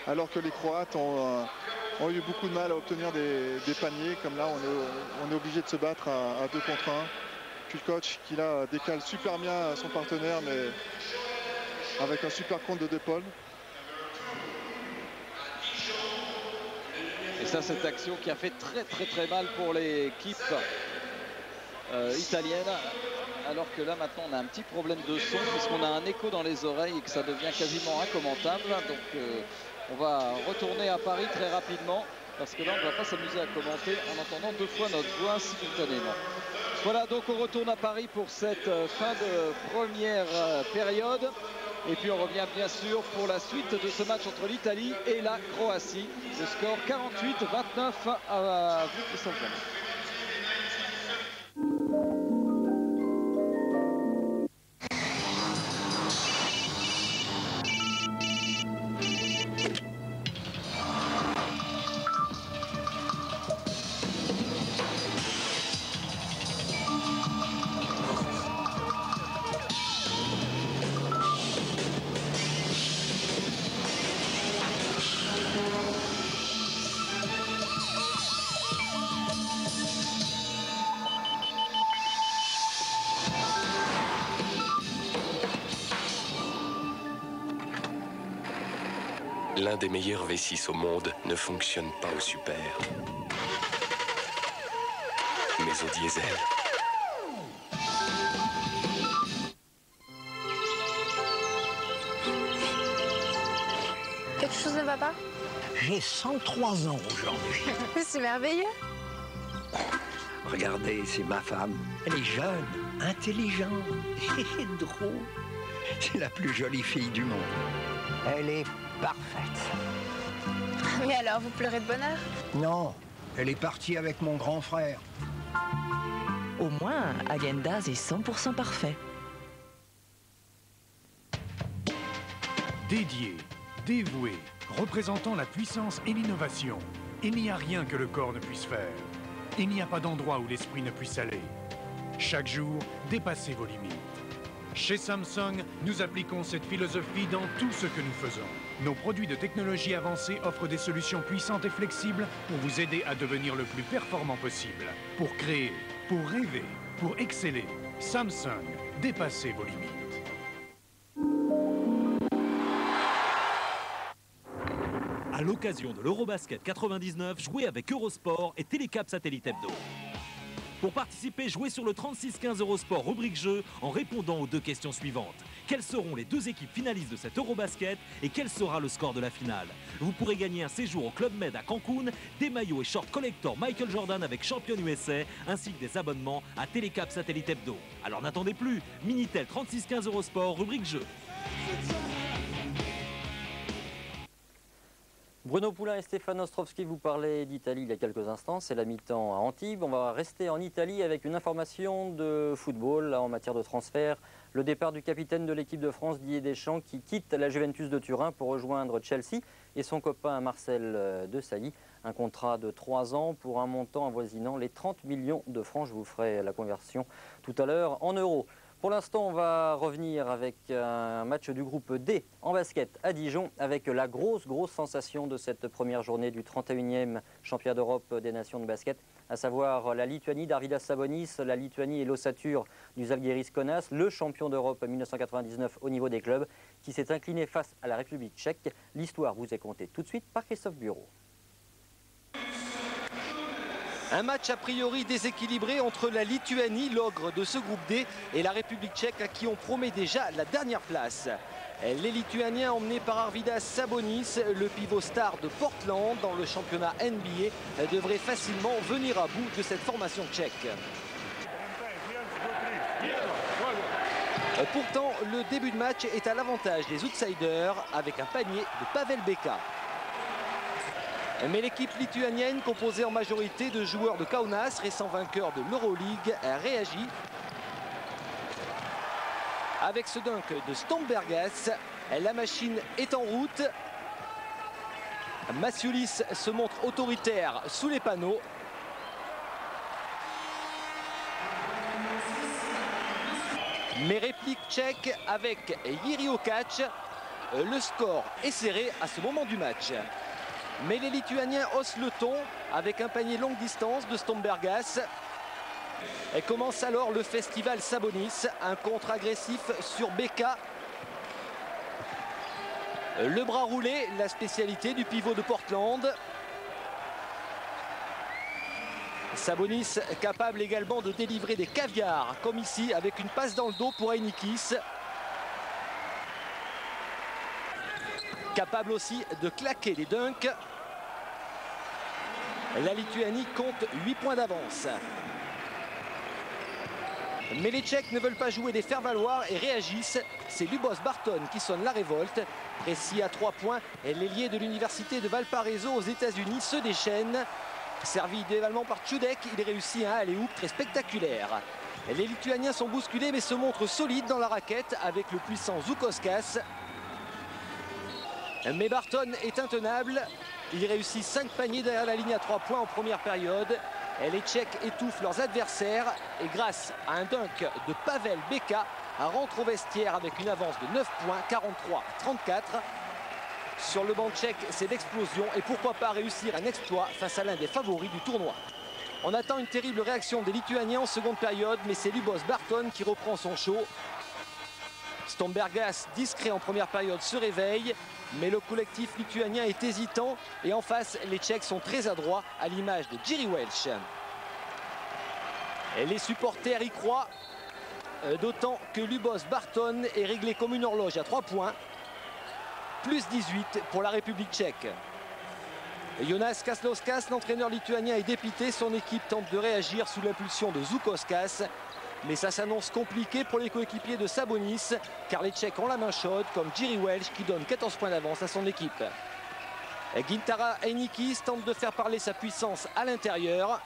alors que les Croates ont eu beaucoup de mal à obtenir des paniers. Comme là, on est obligé de se battre à 2 contre 1. Kukoc qui là décale super bien son partenaire, mais avec un super compte de d'épaule. Et ça, cette action qui a fait très mal pour l'équipe italienne, alors que là maintenant on a un petit problème de son puisqu'on a un écho dans les oreilles et que ça devient quasiment incommentable. Donc on va retourner à Paris très rapidement parce que là on ne va pas s'amuser à commenter en entendant 2 fois notre voix simultanément. Voilà, donc on retourne à Paris pour cette fin de première période. Et puis on revient bien sûr pour la suite de ce match entre l'Italie et la Croatie. Le score 48-29 à vous, Christophe. L'un des meilleurs V6 au monde ne fonctionne pas au super, mais au diesel. Quelque chose ne va pas? J'ai 103 ans aujourd'hui. C'est merveilleux. Regardez, c'est ma femme. Elle est jeune, intelligente et drôle. C'est la plus jolie fille du monde. Elle est parfaite. Mais alors, vous pleurez de bonheur? Non, elle est partie avec mon grand frère. Au moins, Häagen-Dazs est 100% parfait. Dédié, dévoué, représentant la puissance et l'innovation. Il n'y a rien que le corps ne puisse faire. Il n'y a pas d'endroit où l'esprit ne puisse aller. Chaque jour, dépassez vos limites. Chez Samsung, nous appliquons cette philosophie dans tout ce que nous faisons. Nos produits de technologie avancée offrent des solutions puissantes et flexibles pour vous aider à devenir le plus performant possible. Pour créer, pour rêver, pour exceller, Samsung, dépassez vos limites. À l'occasion de l'Eurobasket 99, jouez avec Eurosport et Télécap Satellite Hebdo. Pour participer, jouez sur le 3615 Eurosport rubrique jeu en répondant aux deux questions suivantes. Quelles seront les deux équipes finalistes de cet Eurobasket et quel sera le score de la finale? Vous pourrez gagner un séjour au Club Med à Cancun, des maillots et shorts collector Michael Jordan avec Champion USA, ainsi que des abonnements à Télécap Satellite Hebdo. Alors n'attendez plus, Minitel 3615 Eurosport rubrique jeu. Bruno Poulain et Stéphane Ostrovski vous parlaient d'Italie il y a quelques instants, c'est la mi-temps à Antibes. On va rester en Italie avec une information de football là, en matière de transfert. Le départ du capitaine de l'équipe de France, Didier Deschamps, qui quitte la Juventus de Turin pour rejoindre Chelsea et son copain Marcel Desailly. Un contrat de 3 ans pour un montant avoisinant les 30 millions de francs. Je vous ferai la conversion tout à l'heure en euros. Pour l'instant, on va revenir avec un match du groupe D en basket à Dijon avec la grosse sensation de cette première journée du 31e championnat d'Europe des nations de basket, à savoir la Lituanie d'Arvydas Sabonis, la Lituanie et l'ossature du Žalgiris Kaunas, le champion d'Europe 1999 au niveau des clubs, qui s'est incliné face à la République tchèque. L'histoire vous est contée tout de suite par Christophe Bureau. Un match a priori déséquilibré entre la Lituanie, l'ogre de ce groupe D, et la République tchèque à qui on promet déjà la dernière place. Les Lituaniens emmenés par Arvydas Sabonis, le pivot star de Portland dans le championnat NBA, devraient facilement venir à bout de cette formation tchèque. Pourtant, le début de match est à l'avantage des outsiders avec un panier de Pavel Beka. Mais l'équipe lituanienne, composée en majorité de joueurs de Kaunas, récent vainqueur de l'Euroleague, réagit. Avec ce dunk de Stombergas, la machine est en route. Masiulis se montre autoritaire sous les panneaux. Mais réplique tchèque avec Jiří Okač. Le score est serré à ce moment du match. Mais les Lituaniens haussent le ton avec un panier longue distance de Stombergas. Et commence alors le festival Sabonis, un contre agressif sur Beka. Le bras roulé, la spécialité du pivot de Portland. Sabonis capable également de délivrer des caviars, comme ici avec une passe dans le dos pour Heinikis. Capable aussi de claquer des dunks. La Lituanie compte 8 points d'avance. Mais les Tchèques ne veulent pas jouer des faire-valoir et réagissent. C'est Lubos Barton qui sonne la révolte. Précis à 3 points, l'ailier de l'université de Valparaiso aux États-Unis se déchaîne. Servi idéalement par Čudek, il réussit un alley-oop très spectaculaire. Les Lituaniens sont bousculés mais se montrent solides dans la raquette avec le puissant Žukauskas. Mais Barton est intenable. Il réussit 5 paniers derrière la ligne à 3 points en première période. Les Tchèques étouffent leurs adversaires et grâce à un dunk de Pavel Beka, rentre au vestiaire avec une avance de 9 points, 43-34. Sur le banc tchèque, c'est l'explosion et pourquoi pas réussir un exploit face à l'un des favoris du tournoi. On attend une terrible réaction des Lituaniens en seconde période, mais c'est Lubos Barton qui reprend son show. Stombergas, discret en première période, se réveille, mais le collectif lituanien est hésitant et en face, les Tchèques sont très adroits à l'image de Jiří Welch. Et les supporters y croient, d'autant que Lubos Barton est réglé comme une horloge à 3 points. Plus 18 pour la République tchèque. Jonas Kaslauskas, l'entraîneur lituanien, est dépité. Son équipe tente de réagir sous l'impulsion de Žukauskas. Mais ça s'annonce compliqué pour les coéquipiers de Sabonis, car les Tchèques ont la main chaude, comme Jiří Welch qui donne 14 points d'avance à son équipe. Gintara Heinikis tente de faire parler sa puissance à l'intérieur.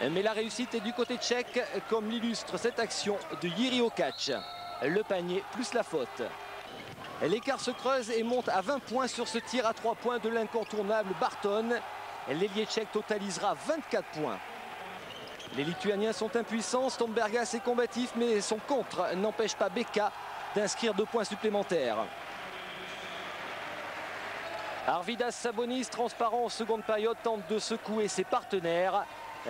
Mais la réussite est du côté tchèque, comme l'illustre cette action de Jiří Okač. Le panier plus la faute. L'écart se creuse et monte à 20 points sur ce tir à 3 points de l'incontournable Barton. L'ailier tchèque totalisera 24 points. Les Lituaniens sont impuissants. Stombergas est combatif, mais son contre n'empêche pas Beka d'inscrire 2 points supplémentaires. Arvydas Sabonis, transparent en seconde période, tente de secouer ses partenaires.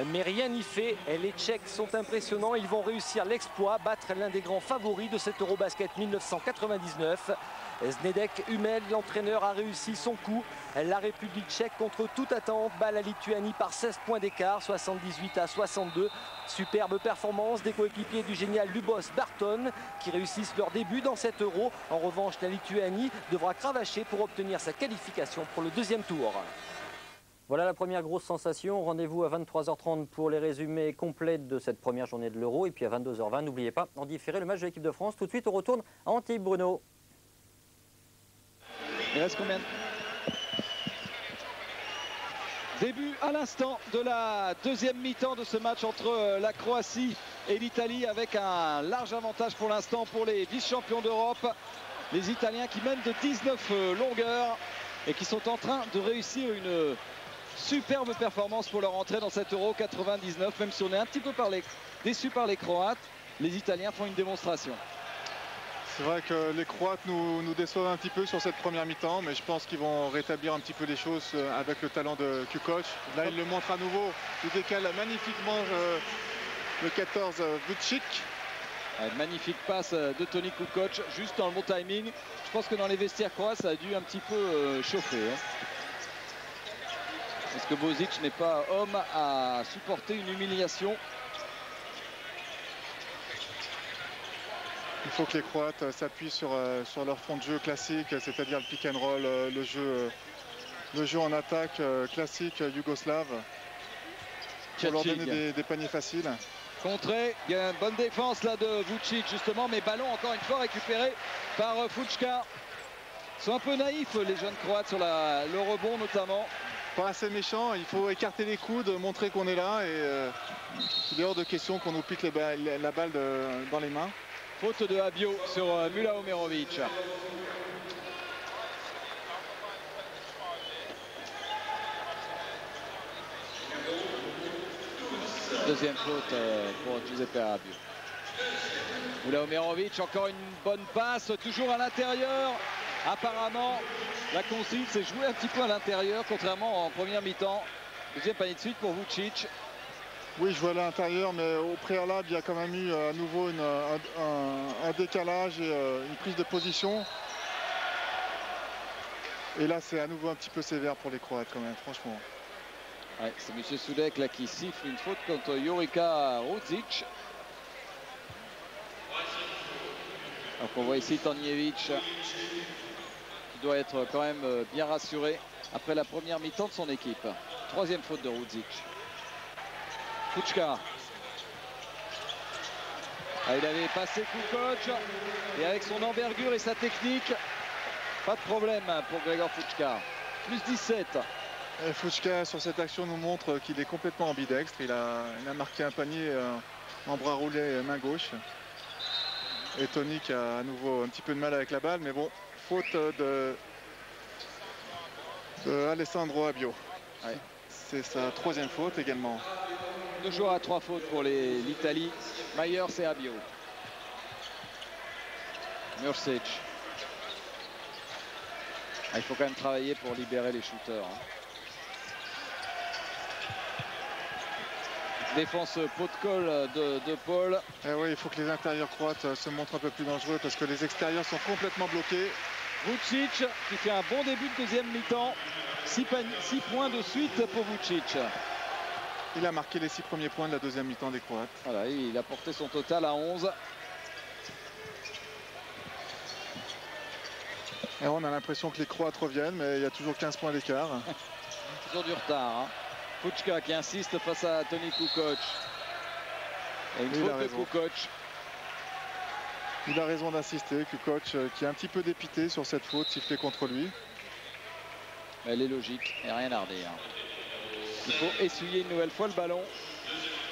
Mais rien n'y fait. Les Tchèques sont impressionnants. Ils vont réussir l'exploit, battre l'un des grands favoris de cet Eurobasket 1999. Zdeněk Humel, l'entraîneur, a réussi son coup. La République tchèque, contre toute attente, bat la Lituanie par 16 points d'écart, 78-62. Superbe performance des coéquipiers du génial Lubos Barton qui réussissent leur début dans cet Euro. En revanche, la Lituanie devra cravacher pour obtenir sa qualification pour le 2e tour. Voilà la première grosse sensation. Rendez-vous à 23h30 pour les résumés complets de cette première journée de l'Euro. Et puis à 22h20, n'oubliez pas, en différé le match de l'équipe de France. Tout de suite, on retourne à Antibes, Bruno. Il reste combien de... Début à l'instant de la deuxième mi-temps de ce match entre la Croatie et l'Italie, avec un large avantage pour l'instant pour les vice-champions d'Europe. Les Italiens qui mènent de 19 longueurs et qui sont en train de réussir une superbe performance pour leur entrée dans cet Euro 99. Même si on est un petit peu déçu par les Croates, les Italiens font une démonstration. C'est vrai que les Croates nous déçoivent un petit peu sur cette première mi-temps, mais je pense qu'ils vont rétablir un petit peu les choses avec le talent de Kukoc. Là, il le montre à nouveau. Il décale magnifiquement le 14 Vucic. Magnifique passe de Toni Kukoc, juste dans le bon timing. Je pense que dans les vestiaires croates, ça a dû un petit peu chauffer. Parce que Bozic n'est pas homme à supporter une humiliation. Il faut que les Croates s'appuient sur leur fond de jeu classique, c'est-à-dire le pick and roll, le jeu en attaque classique yougoslave, pour leur donner des paniers faciles. Contré, il y a une bonne défense là de Vucic justement, mais ballon encore une fois récupéré par Fučka. Ils sont un peu naïfs les jeunes Croates sur le rebond notamment. Pas assez méchant, il faut écarter les coudes, montrer qu'on est là, et il est hors de question qu'on nous pique la balle dans les mains. Faute de Abio sur Mula Omerovic. Deuxième faute pour Giuseppe Abio. Mula Omerovic, encore une bonne passe, toujours à l'intérieur. Apparemment, la consigne, c'est jouer un petit peu à l'intérieur, contrairement en première mi-temps. Deuxième panier de suite pour Vucic. Oui, je vois à l'intérieur, mais au préalable, il y a quand même eu à nouveau un décalage et une prise de position. Et là, c'est à nouveau un petit peu sévère pour les Croates quand même, franchement. Ouais, c'est M. Sudek là qui siffle une faute contre Jorica Rudzic. Donc on voit ici Tanjevic qui doit être quand même bien rassuré après la première mi-temps de son équipe. Troisième faute de Rudzic. Fučka. Il avait passé Kukoc et avec son envergure et sa technique, pas de problème pour Gregor Fučka. Plus 17. Et Fučka sur cette action nous montre qu'il est complètement ambidextre. Il a marqué un panier en bras roulé main gauche. Et Toni qui a à nouveau un petit peu de mal avec la balle, mais bon, faute de Alessandro Abio. Ouais. C'est sa troisième faute également. 2 joueurs à 3 fautes pour l'Italie. Myers et Abio. Mursic. Il faut quand même travailler pour libérer les shooters. Défense pot de colle de Paul. Et oui, il faut que les intérieurs croates se montrent un peu plus dangereux parce que les extérieurs sont complètement bloqués. Vucic qui fait un bon début de deuxième mi-temps. 6 points de suite pour Vucic. Il a marqué les 6 premiers points de la deuxième mi-temps des Croates. Voilà, il a porté son total à 11. Et on a l'impression que les Croates reviennent, mais il y a toujours 15 points d'écart. Toujours du retard. Fučka qui insiste face à Toni Kukoc. Et une faute de Kukoc. Il a raison d'insister, Kukoc qui est un petit peu dépité sur cette faute sifflée contre lui. Elle est logique, et rien à redire. Il faut essuyer une nouvelle fois le ballon.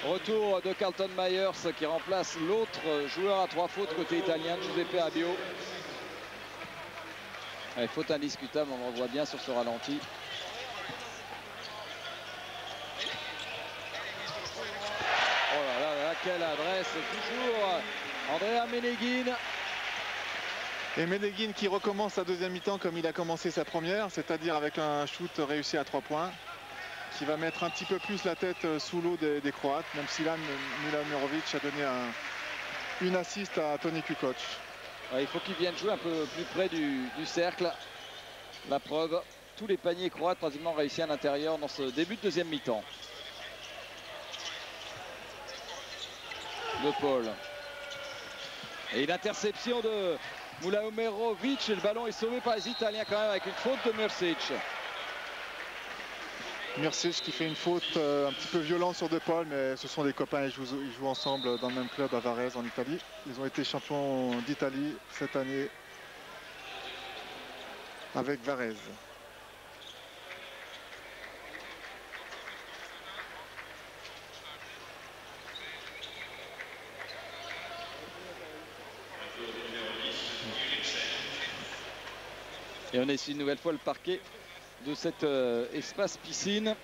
Retour de Carlton Myers qui remplace l'autre joueur à 3 fautes côté italien, Giuseppe Abio. Allez, faute indiscutable, on le voit bien sur ce ralenti. quelle adresse toujours Andrea Meneguin. Et Meneguin qui recommence sa deuxième mi-temps comme il a commencé sa première, c'est-à-dire avec un shoot réussi à 3 points, qui va mettre un petit peu plus la tête sous l'eau des Croates, même si là, Milanovic a donné une assist à Toni Kukoc. Ouais, il faut qu'il vienne jouer un peu plus près du cercle. La preuve, tous les paniers croates pratiquement réussis à l'intérieur dans ce début de deuxième mi-temps. De Paul. Et une interception de Mulaomerovic. Et le ballon est sauvé par les Italiens quand même avec une faute de Mrsic. Mrsic qui fait une faute un petit peu violente sur De Paul, mais ce sont des copains, ils jouent ensemble dans le même club à Varese en Italie. Ils ont été champions d'Italie cette année avec Varese. Et on est ici une nouvelle fois le parquet de cet espace piscine.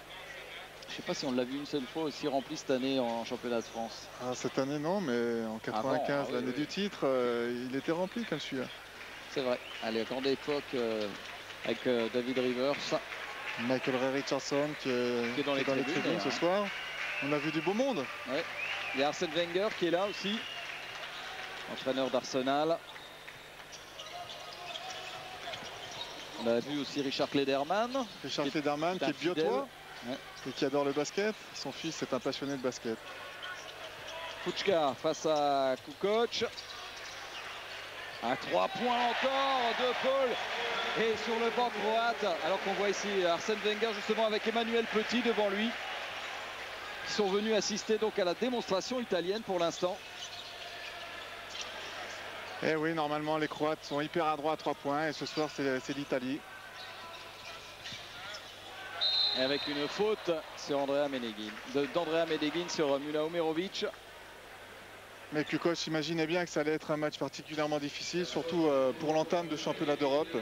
Je ne sais pas si on l'a vu une seule fois aussi rempli cette année en championnat de France. Ah, cette année non, mais en 95, l'année du titre, il était rempli comme celui-là. C'est vrai, à la grande époque avec David Rivers. Michael Ray Richardson qui est dans les tribunes ce soir. On a vu du beau monde. Ouais. Il y a Arsène Wenger qui est là aussi, entraîneur d'Arsenal. On a vu aussi Richard Klederman. Richard Klederman qui est biotois et qui adore le basket. Son fils est un passionné de basket. Fučka face à Kukoc. À 3 points encore de Paul. Et sur le banc croate, alors qu'on voit ici Arsène Wenger justement avec Emmanuel Petit devant lui. Qui sont venus assister donc à la démonstration italienne pour l'instant. Eh oui, normalement les Croates sont hyper adroits à 3 points et ce soir c'est l'Italie. Et avec une faute sur Andrea Meneguin, d'Andrea Meneguin sur Mulaomerovic. Mais Kukoc imaginait bien que ça allait être un match particulièrement difficile, surtout pour l'entame de championnat d'Europe.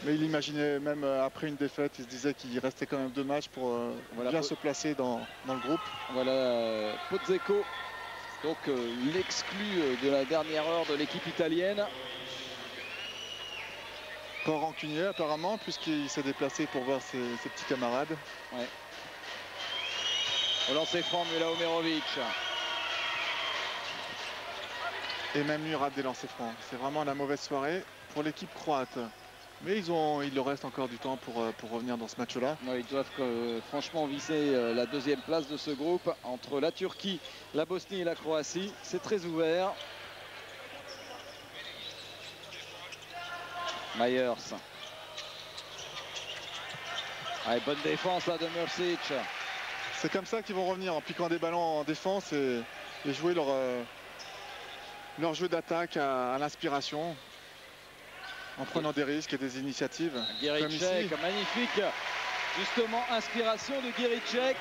Mais il imaginait même après une défaite, il se disait qu'il restait quand même 2 matchs pour bien se placer dans le groupe. Voilà Pozzecco. Donc l'exclu de la dernière heure de l'équipe italienne. Pas rancunier apparemment puisqu'il s'est déplacé pour voir ses petits camarades. Ouais. Au lancer franc Mulaomerovic. Et même lui rate des lancers francs. C'est vraiment la mauvaise soirée pour l'équipe croate. Mais il leur reste encore du temps pour revenir dans ce match-là. Ils doivent franchement viser la deuxième place de ce groupe entre la Turquie, la Bosnie et la Croatie. C'est très ouvert. Myers. Allez, bonne défense là de Mrsic. C'est comme ça qu'ils vont revenir en piquant des ballons en défense et jouer leur jeu d'attaque à l'inspiration. En prenant des risques et des initiatives. Giricek, magnifique. Justement, inspiration de Giricek.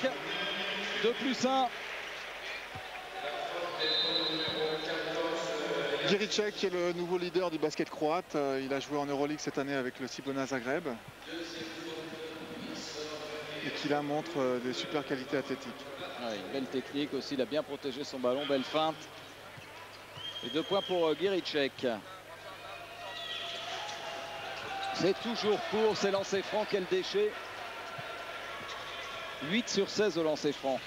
2+1. Giricek qui est le nouveau leader du basket croate. Il a joué en Euroleague cette année avec le Cibona Zagreb. Et qui là montre des super qualités athlétiques. Ouais, une belle technique aussi. Il a bien protégé son ballon. Belle feinte. Et 2 points pour Giricek. C'est toujours pour ces lancers francs, quel déchet. 8 sur 16 au lancer franc.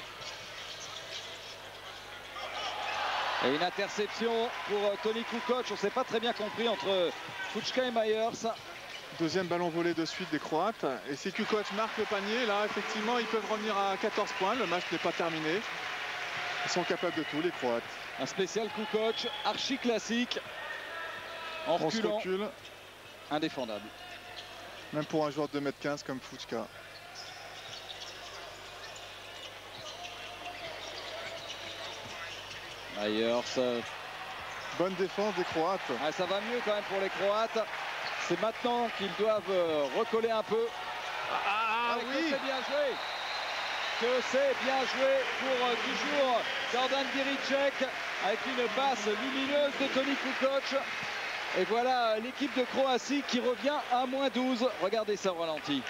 Et une interception pour Toni Kukoc. On ne s'est pas très bien compris entre Fučka et Myers. Deuxième ballon volé de suite des Croates. Et si Kukoc marque le panier, là effectivement ils peuvent revenir à 14 points. Le match n'est pas terminé. Ils sont capables de tout les Croates. Un spécial Kukoc, archi classique. En reculant. Indéfendable. Même pour un joueur de 2,15 m comme Fučka. Myers. Bonne défense des Croates. Ah, ça va mieux quand même pour les Croates. C'est maintenant qu'ils doivent recoller un peu. Oui. Que c'est bien joué. Que c'est bien joué pour toujours Jordan Giricek avec une passe lumineuse de Toni Kukoc. Et voilà l'équipe de Croatie qui revient à -12. Regardez ça au ralenti.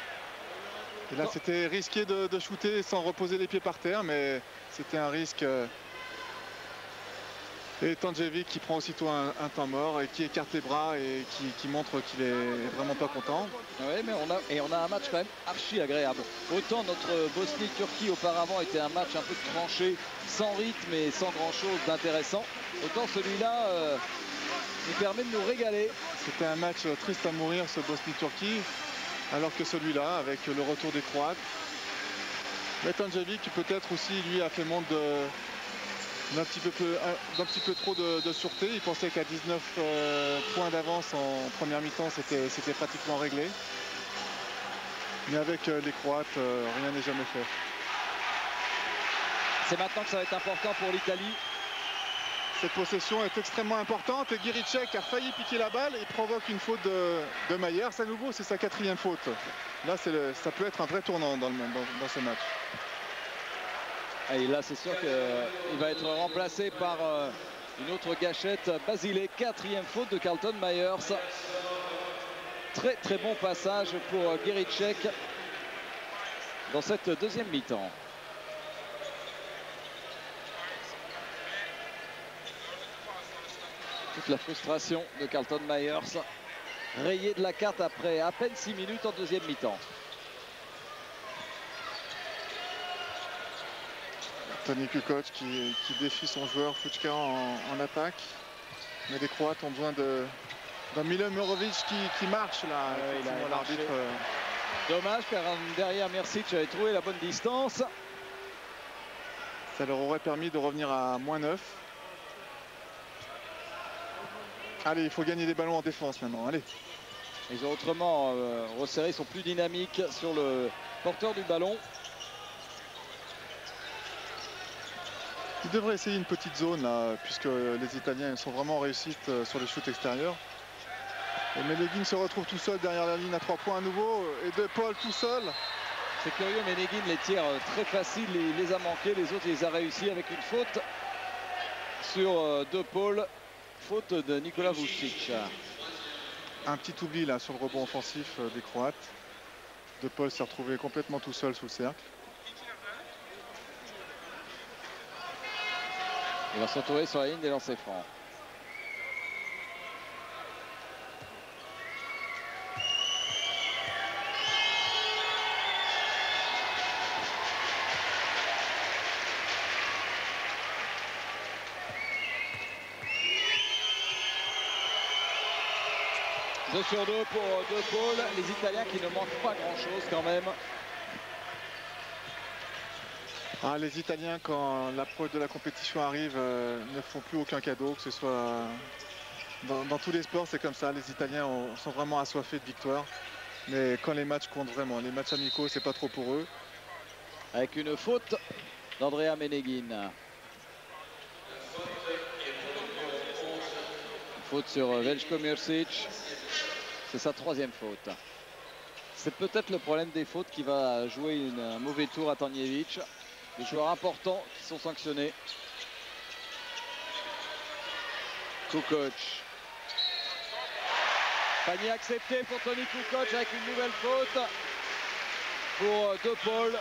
Et là c'était risqué de shooter sans reposer les pieds par terre, mais c'était un risque Et Tanjevic qui prend aussitôt un temps mort et qui écarte les bras et qui montre qu'il est vraiment pas content. Oui, mais on a un match quand même archi agréable. Autant notre Bosnie-Turquie auparavant était un match un peu tranché, sans rythme et sans grand-chose d'intéressant. Autant celui-là nous permet de nous régaler. C'était un match triste à mourir, ce Bosnie-Turquie, alors que celui-là, avec le retour des Croates. Mais Tanjevic peut-être aussi, lui, a fait montre d'un petit peu trop de sûreté. Il pensait qu'à 19 points d'avance en première mi-temps, c'était pratiquement réglé. Mais avec les Croates, rien n'est jamais fait. C'est maintenant que ça va être important pour l'Italie. Cette possession est extrêmement importante et Giricek a failli piquer la balle et provoque une faute de Maier. À nouveau, c'est sa 4e faute. Là, ça peut être un vrai tournant dans ce match. Et là, c'est sûr qu'il va être remplacé par une autre gâchette. Basile, 4e faute de Carlton Myers. Très très bon passage pour Giricek dans cette deuxième mi-temps. Toute la frustration de Carlton Myers, rayé de la carte après à peine 6 minutes en deuxième mi-temps. Toni Kukoc qui défie son joueur Fučka en attaque. Mais les Croates ont besoin d'un Mile Murovic qui marche là. L'arbitre. Dommage car derrière Mirsic avait trouvé la bonne distance. Ça leur aurait permis de revenir à -9. Allez, il faut gagner des ballons en défense maintenant. Allez. Ils ont autrement resserré, ils sont plus dynamiques sur le porteur du ballon. Ils devraient essayer une petite zone là, puisque les Italiens sont vraiment en réussite sur les shoots extérieurs. Et Meneguin se retrouve tout seul derrière la ligne à 3 points à nouveau. Et De Paul tout seul. C'est curieux, Meneguin les tirs très faciles, il les a manqués. Les autres, il les a réussi avec une faute sur De Paul. Faute de Nikola Vucic. Un petit oubli là sur le rebond offensif des Croates. De Paul s'est retrouvé complètement tout seul sous le cercle. Il va se retrouver sur la ligne des lancers francs. Deux sur 2 pour De Paul. Les Italiens qui ne manquent pas grand-chose quand même. Ah, les Italiens, quand l'approche de la compétition arrive, ne font plus aucun cadeau, que ce soit dans tous les sports, c'est comme ça. Les Italiens sont vraiment assoiffés de victoire. Mais quand les matchs comptent vraiment, les matchs amicaux, c'est pas trop pour eux. Avec une faute d'Andrea Meneguin. Faute sur Veljko Mirsic. C'est sa 3e faute. C'est peut-être le problème des fautes qui va jouer un mauvais tour à Tanjevic. Des joueurs importants qui sont sanctionnés. Kukoc. Panier accepté pour Toni Kukoc avec une nouvelle faute pour De Paul.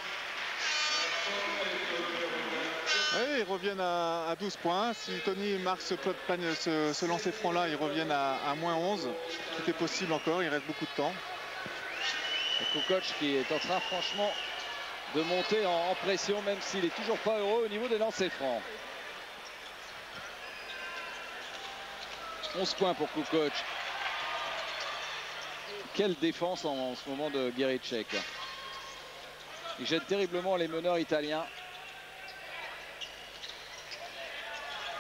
Oui, ils reviennent à 12 points. Si Toni marque ce lancer franc là, ils reviennent à -11. Tout est possible encore, il reste beaucoup de temps. Et Kukoc qui est en train franchement de monter en pression, même s'il est toujours pas heureux au niveau des lancers francs. 11 points pour Kukoc. Quelle défense en ce moment de Giricek. Il gêne terriblement les meneurs italiens.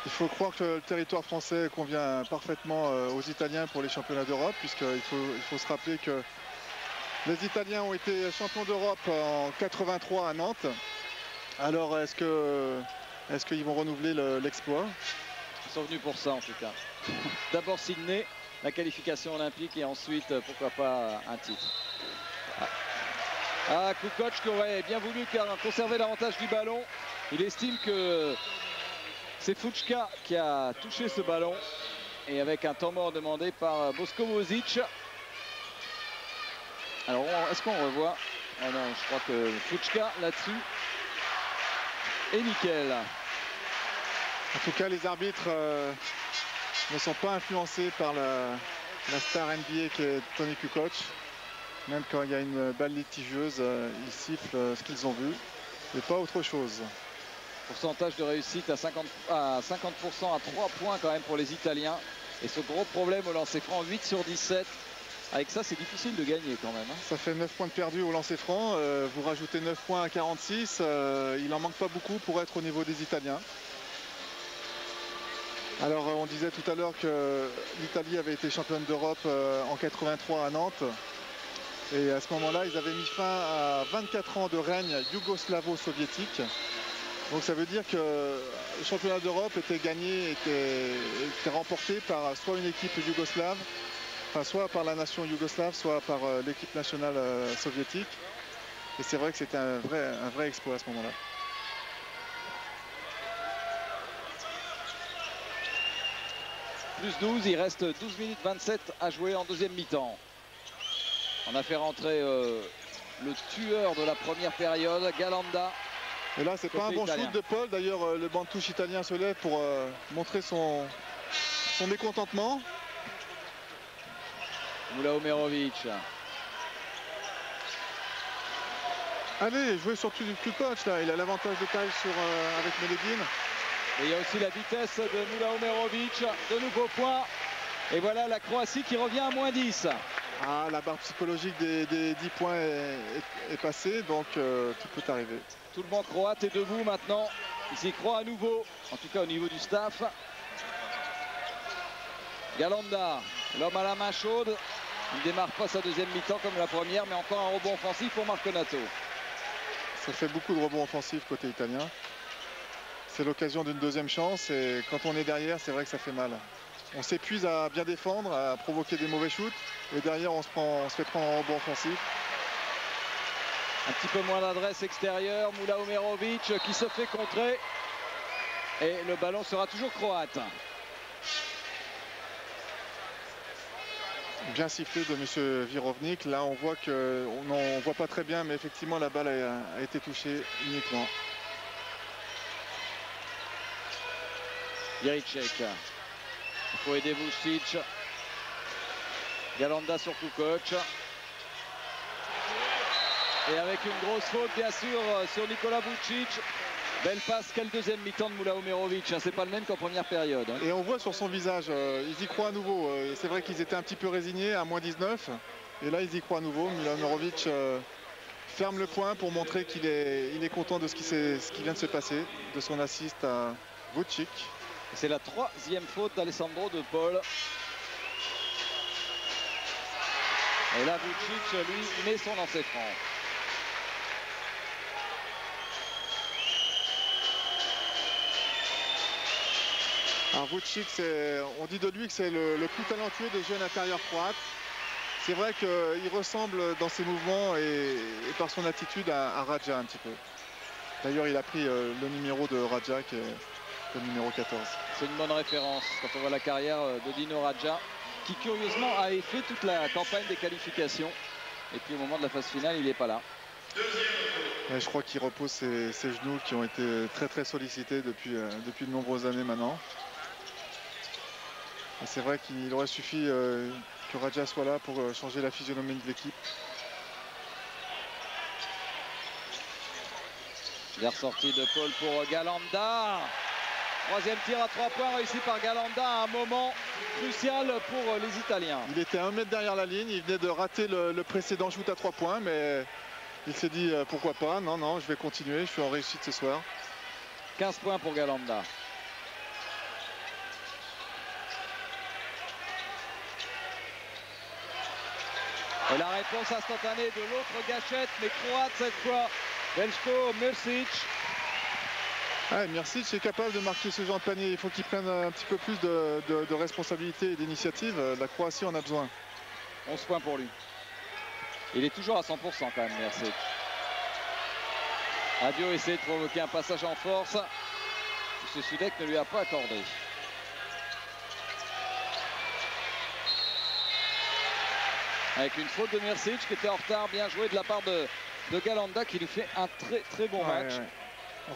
Il faut croire que le territoire français convient parfaitement aux Italiens pour les championnats d'Europe, puisqu'il faut se rappeler que les Italiens ont été champions d'Europe en 83 à Nantes. Alors est-ce qu'ils vont renouveler l'exploit? Ils sont venus pour ça en tout cas. D'abord Sydney, la qualification olympique et ensuite pourquoi pas un titre. Ah, Kukoc qui aurait bien voulu conserver l'avantage du ballon. Il estime que c'est Fučka qui a touché ce ballon et avec un temps mort demandé par Boško Vozić. Alors est-ce qu'on revoit? Oh non, je crois que Fučka là-dessus est nickel. En tout cas, les arbitres ne sont pas influencés par la star NBA qui est Tony Kukoc. Même quand il y a une balle litigieuse, ils sifflent ce qu'ils ont vu et pas autre chose. Pourcentage de réussite à 50% à 3 points quand même pour les Italiens. Et ce gros problème au lancer franc, 8 sur 17. Avec ça, c'est difficile de gagner quand même. Ça fait 9 points de perdus au lancer franc. Vous rajoutez 9 points à 46. Il en manque pas beaucoup pour être au niveau des Italiens. Alors on disait tout à l'heure que l'Italie avait été championne d'Europe en 83 à Nantes. Et à ce moment-là, ils avaient mis fin à 24 ans de règne yougoslavo-soviétique. Donc ça veut dire que le championnat d'Europe était gagné, était remporté par soit une équipe yougoslave, enfin soit par la nation yougoslave, soit par l'équipe nationale soviétique. Et c'est vrai que c'était un vrai exploit à ce moment-là. Plus 12, il reste 12 minutes 27 à jouer en deuxième mi-temps. On a fait rentrer le tueur de la première période, Galanda. Et là, c'est pas un bon shoot de Paul. D'ailleurs, le banc de touche italien se lève pour montrer son mécontentement. Moula Omerovic. Allez, jouez sur Kukoc là. Il a l'avantage de taille avec Meledine. Et il y a aussi la vitesse de Moula Omerovic. De nouveaux points. Et voilà la Croatie qui revient à moins 10. Ah, la barre psychologique des 10 points est passée, donc tout peut arriver. Tout le monde croate est debout maintenant. Ils y croient à nouveau, en tout cas au niveau du staff. Galanda, l'homme à la main chaude. Il ne démarre pas sa deuxième mi-temps comme la première, mais encore un rebond offensif pour Marconato. Ça fait beaucoup de rebonds offensifs côté italien. C'est l'occasion d'une deuxième chance et quand on est derrière, c'est vrai que ça fait mal. On s'épuise à bien défendre, à provoquer des mauvais shoots et derrière on se fait prendre en rebond offensif. Un petit peu moins d'adresse extérieure, Moula Omerovic qui se fait contrer et le ballon sera toujours croate. Bien sifflé de M. Virovnik. Là on voit qu'on voit pas très bien mais effectivement la balle a été touchée uniquement. Jiricek. Il faut aider Vucic. Galanda sur Kukoc. Et avec une grosse faute bien sûr sur Nikola Vucic. Belle passe, quelle deuxième mi-temps de Moula Omerovic. C'est pas le même qu'en première période. Et on voit sur son visage, ils y croient à nouveau. C'est vrai qu'ils étaient un petit peu résignés à moins 19. Et là ils y croient à nouveau. Moula Omerovic ferme le point pour montrer qu'il est content de ce qui vient de se passer. De son assist à Vucic. C'est la troisième faute d'Alessandro De Paul. Et là, Vucic, lui, met son lancer franc. Alors Vucic, on dit de lui que c'est le plus talentueux des jeunes intérieurs croates. C'est vrai qu'il ressemble dans ses mouvements et par son attitude à Radja un petit peu. D'ailleurs, il a pris le numéro de Radja qui est le numéro 14. C'est une bonne référence quand on voit la carrière de Dino Radja, qui curieusement a fait toute la campagne des qualifications. Et puis au moment de la phase finale, il n'est pas là. Ouais, je crois qu'il repose ses genoux qui ont été très sollicités depuis de nombreuses années maintenant. C'est vrai qu'il aurait suffi que Radja soit là pour changer la physionomie de l'équipe. La ressortie de Paul pour Galanda. Troisième tir à 3 points réussi par Galanda à un moment crucial pour les Italiens. Il était à 1 mètre derrière la ligne, il venait de rater le précédent shoot à 3 points, mais il s'est dit pourquoi pas, non, je vais continuer, je suis en réussite ce soir. 15 points pour Galanda. Et la réponse instantanée de l'autre gâchette, mais croate cette fois, Veljko Mrsic. Ouais, Mrsic est capable de marquer ce genre de panier. Il faut qu'il prenne un petit peu plus de responsabilité et d'initiative. La Croatie en a besoin. 11 points pour lui. Il est toujours à 100% quand même, Mrsic. Adio essaie de provoquer un passage en force. Ce Sudek ne lui a pas accordé. Avec une faute de Mrsic qui était en retard, bien joué de la part de Galanda qui lui fait un très bon match. Ouais.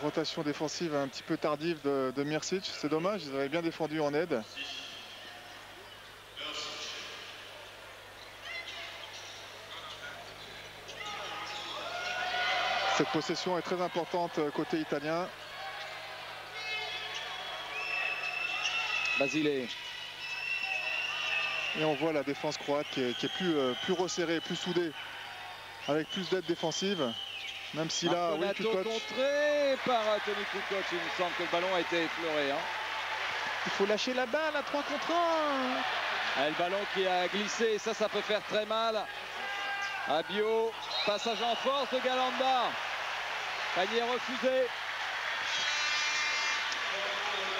Rotation défensive un petit peu tardive de Mirsic, c'est dommage, ils avaient bien défendu en aide. Cette possession est très importante côté italien. Basile. Et on voit la défense croate qui est plus resserrée, plus soudée, avec plus d'aide défensive. Même si là, oui, Kukoc contré par Toni Kukoc, il me semble que le ballon a été effleuré. Hein. Il faut lâcher la balle à 3 contre 1. Le ballon qui a glissé, ça peut faire très mal. Abio, passage en force de Galanda. Panier refusé.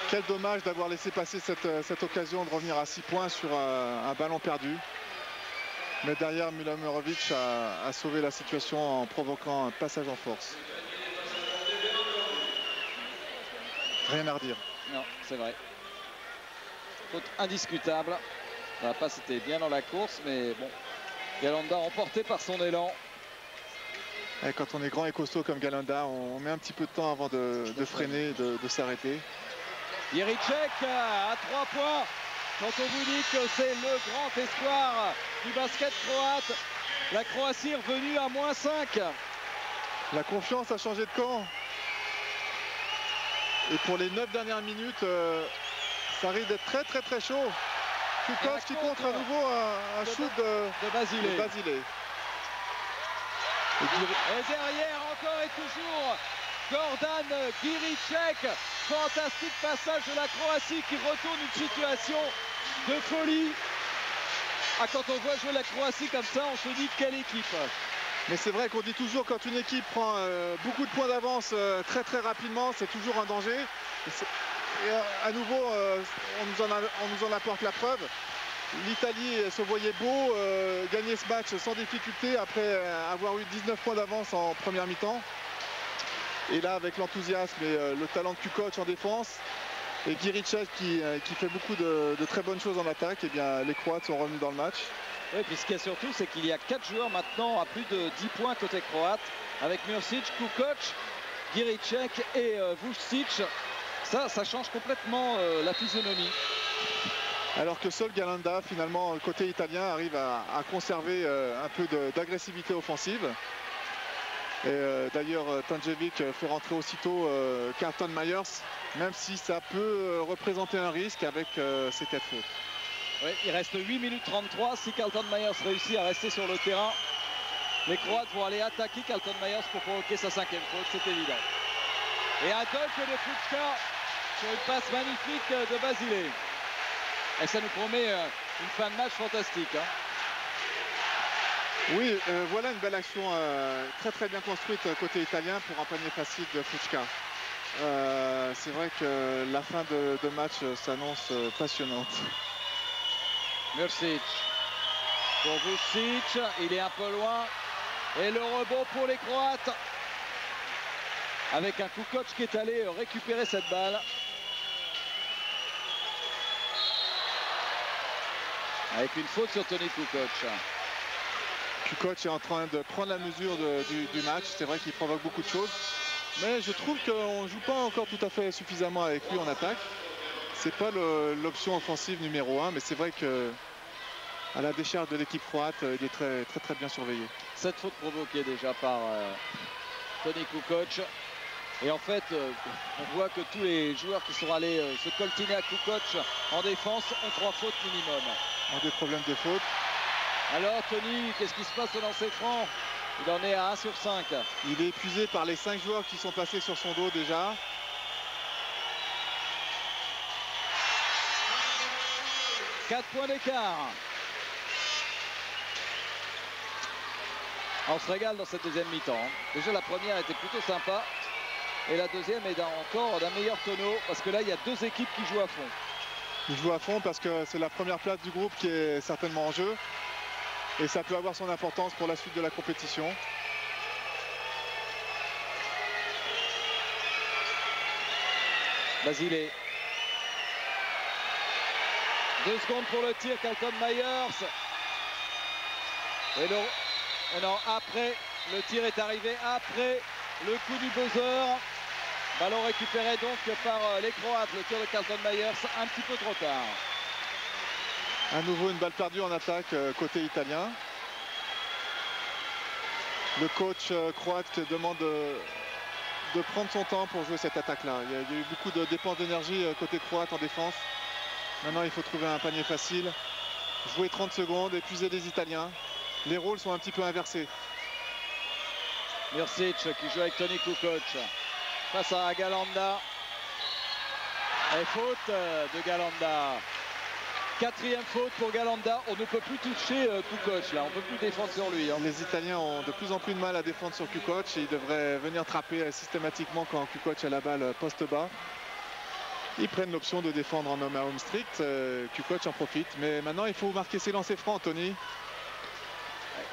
Quel dommage d'avoir laissé passer cette occasion de revenir à 6 points sur un ballon perdu. Mais derrière, Milomirovic a sauvé la situation en provoquant un passage en force. Rien à redire. Non, c'est vrai. Faute indiscutable. La passe était bien dans la course, mais bon. Galanda emporté par son élan. Et quand on est grand et costaud comme Galanda, on met un petit peu de temps avant de freiner, de s'arrêter. Jiricek à 3 points. Quand on vous dit que c'est le grand espoir du basket croate, la Croatie est revenue à -5. La confiance a changé de camp. Et pour les 9 dernières minutes, ça risque d'être très chaud. Kukoc qui contre à nouveau un shoot de Basile. Et derrière encore et toujours Gordan Jiricek. Fantastique passage de la Croatie qui retourne une situation de folie. Quand on voit jouer la Croatie comme ça, on se dit quelle équipe. Mais c'est vrai qu'on dit toujours quand une équipe prend beaucoup de points d'avance très rapidement, c'est toujours un danger. Et à nouveau, on nous en apporte la preuve. L'Italie se voyait beau gagner ce match sans difficulté après avoir eu 19 points d'avance en première mi-temps. Et là, avec l'enthousiasme et le talent de Kukoc en défense, et Jiricek qui fait beaucoup de très bonnes choses en attaque, et bien les Croates sont revenus dans le match. Oui, puis ce qu'il y a surtout, c'est qu'il y a 4 joueurs maintenant à plus de 10 points côté croate, avec Mirsic, Kukoc, Jiricek et Vucic. Ça change complètement la physionomie. Alors que seul Galanda, finalement, côté italien, arrive à conserver un peu d'agressivité offensive. Et d'ailleurs, Tanjevic fait rentrer aussitôt Carlton Myers, même si ça peut représenter un risque avec ces 4 fautes. Oui, il reste 8 minutes 33. Si Carlton Myers réussit à rester sur le terrain, les Croates vont aller attaquer Carlton Myers pour provoquer sa 5e faute, c'est évident. Et un dunk de Fuchka sur une passe magnifique de Basile. Et ça nous promet une fin de match fantastique. Hein. Oui, voilà une belle action très bien construite côté italien pour un panier facile de Fuchka. C'est vrai que la fin de match s'annonce passionnante. Mirsic pour Vucic, il est un peu loin. Et le rebond pour les Croates. Avec un Kukoc qui est allé récupérer cette balle. Avec une faute sur Toni Kukoc. Kukoc est en train de prendre la mesure du match. C'est vrai qu'il provoque beaucoup de choses. Mais je trouve qu'on ne joue pas encore tout à fait suffisamment avec lui en attaque. C'est pas l'option offensive numéro 1, mais c'est vrai que à la décharge de l'équipe croate, il est très bien surveillé. Cette faute provoquée déjà par Toni Kukoc. Et en fait, on voit que tous les joueurs qui sont allés se coltiner à Kukoc en défense ont 3 fautes minimum. On a des problèmes de faute. Alors Toni, qu'est-ce qui se passe au lancer franc? Il en est à 1 sur 5. Il est épuisé par les 5 joueurs qui sont passés sur son dos déjà. « 4 points d'écart. On se régale dans cette deuxième mi-temps. Déjà la première était plutôt sympa. Et la deuxième est encore d'un meilleur tonneau. Parce que là, il y a 2 équipes qui jouent à fond. Ils jouent à fond parce que c'est la première place du groupe qui est certainement en jeu. Et ça peut avoir son importance pour la suite de la compétition. Basile. 2 secondes pour le tir, Carlton Myers. Et non, après, le tir est arrivé après le coup du buzzer. Ballon récupéré donc par les Croates. Le tir de Carlton Myers, un petit peu trop tard. À nouveau une balle perdue en attaque côté italien. Le coach croate demande de prendre son temps pour jouer cette attaque-là. Il y a eu beaucoup de dépenses d'énergie côté croate en défense. Maintenant, il faut trouver un panier facile, jouer 30 secondes, épuiser les Italiens. Les rôles sont un petit peu inversés. Mursic qui joue avec Toni Kukoc face à Galanda. Et faute de Galanda. Quatrième faute pour Galanda. On ne peut plus toucher Kukoc là. On ne peut plus défendre sur lui. Hein. Les Italiens ont de plus en plus de mal à défendre sur Kukoc. Ils devraient venir trapper systématiquement quand Kukoc a la balle poste bas. Ils prennent l'option de défendre en homme à homme strict. Kukoc en profite. Mais maintenant, il faut marquer ses lancers francs, Toni.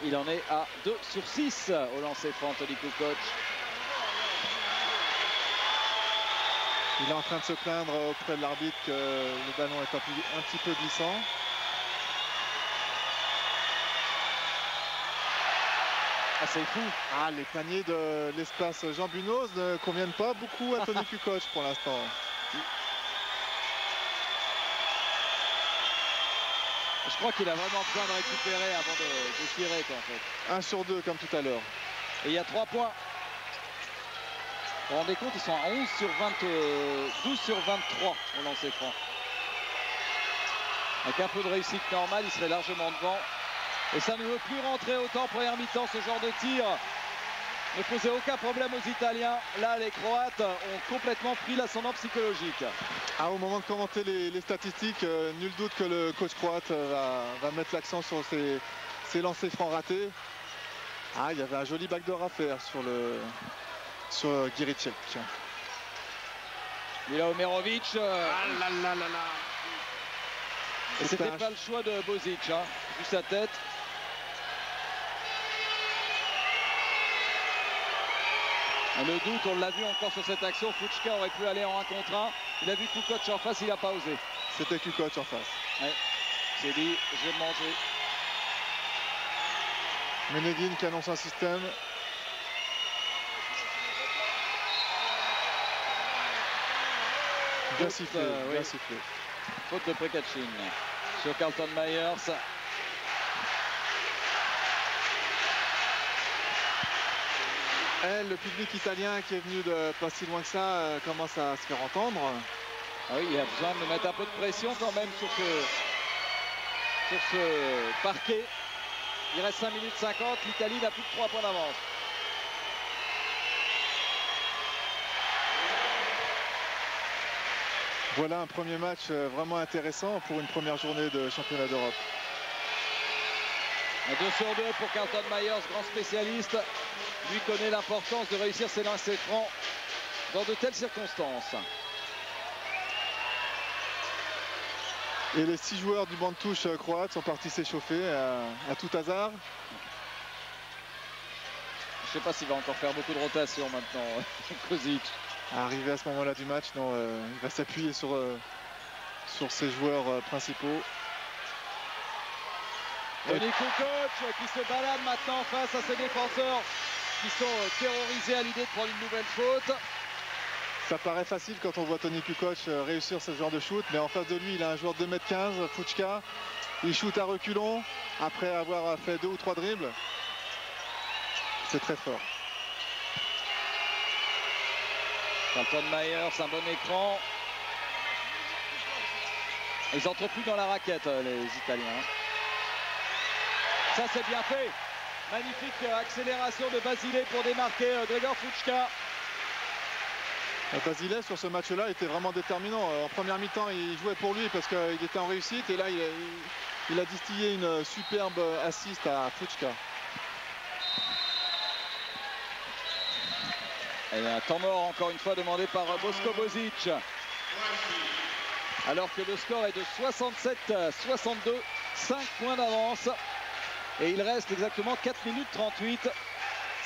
Il en est à 2 sur 6 au lancer franc, Toni Kukoc. Il est en train de se plaindre auprès de l'arbitre que le ballon est un petit peu glissant. Ah, c'est fou. Ah, les paniers de l'espace Jean Bunos ne conviennent pas beaucoup à Toni Kukoc pour l'instant. Je crois qu'il a vraiment besoin de récupérer avant de tirer, quoi, en fait. 1 sur 2 comme tout à l'heure. Et il y a 3 points. Vous vous rendez compte, ils sont à 12 sur 23 au lancer franc. Avec un peu de réussite normale, il serait largement devant. Et ça ne veut plus rentrer autant première mi-temps, ce genre de tir ne posait aucun problème aux Italiens. Là, les Croates ont complètement pris l'ascendant psychologique. Ah, au moment de commenter les statistiques, nul doute que le coach croate va mettre l'accent sur ses lancers francs ratés. Ah, il y avait un joli backdoor à faire sur Giricek. Mila Omerovic. Ah là là là là. Et c'était pas le choix de Bozic, hein, vu sa tête. Et le doute, on l'a vu encore sur cette action. Fučka aurait pu aller en 1 contre 1. Il a vu Kukoc en face, il n'a pas osé. C'était Kukoc en face. Ouais. Il s'est dit, je vais manger. Meneghin qui annonce un système. Bien sifflé, oui. bien sifflé. Faute de Prekačin sur Carlton Myers. Le public italien qui est venu de pas si loin que ça commence à se faire entendre. Ah oui, il a besoin de mettre un peu de pression quand même sur ce parquet. Il reste 5 minutes 50, l'Italie n'a plus que 3 points d'avance. Voilà un premier match vraiment intéressant pour une première journée de championnat d'Europe. 2 sur 2 pour Carlton Myers, grand spécialiste. Lui connaît l'importance de réussir ses lancers francs dans de telles circonstances. Et les 6 joueurs du banc de touche croate sont partis s'échauffer à tout hasard. Je ne sais pas s'il va encore faire beaucoup de rotation maintenant, Kozic. Arrivé à ce moment-là du match, non, il va s'appuyer sur ses joueurs principaux. Toni Kukoc qui se balade maintenant face à ses défenseurs qui sont terrorisés à l'idée de prendre une nouvelle faute. Ça paraît facile quand on voit Toni Kukoc réussir ce genre de shoot, mais en face de lui, il a un joueur de 2,15 m, Fučka. Il shoot à reculons après avoir fait 2 ou 3 dribbles. C'est très fort. Carlton Myers, un bon écran. Ils n'entrent plus dans la raquette, les Italiens. Ça, c'est bien fait. Magnifique accélération de Basile pour démarquer Gregor Fučka. Basile, sur ce match-là, était vraiment déterminant. En première mi-temps, il jouait pour lui parce qu'il était en réussite. Et là, il a distillé une superbe assist à Fučka. Et un temps mort, encore une fois, demandé par Boško Bozic. Alors que le score est de 67-62, 5 points d'avance. Et il reste exactement 4 minutes 38.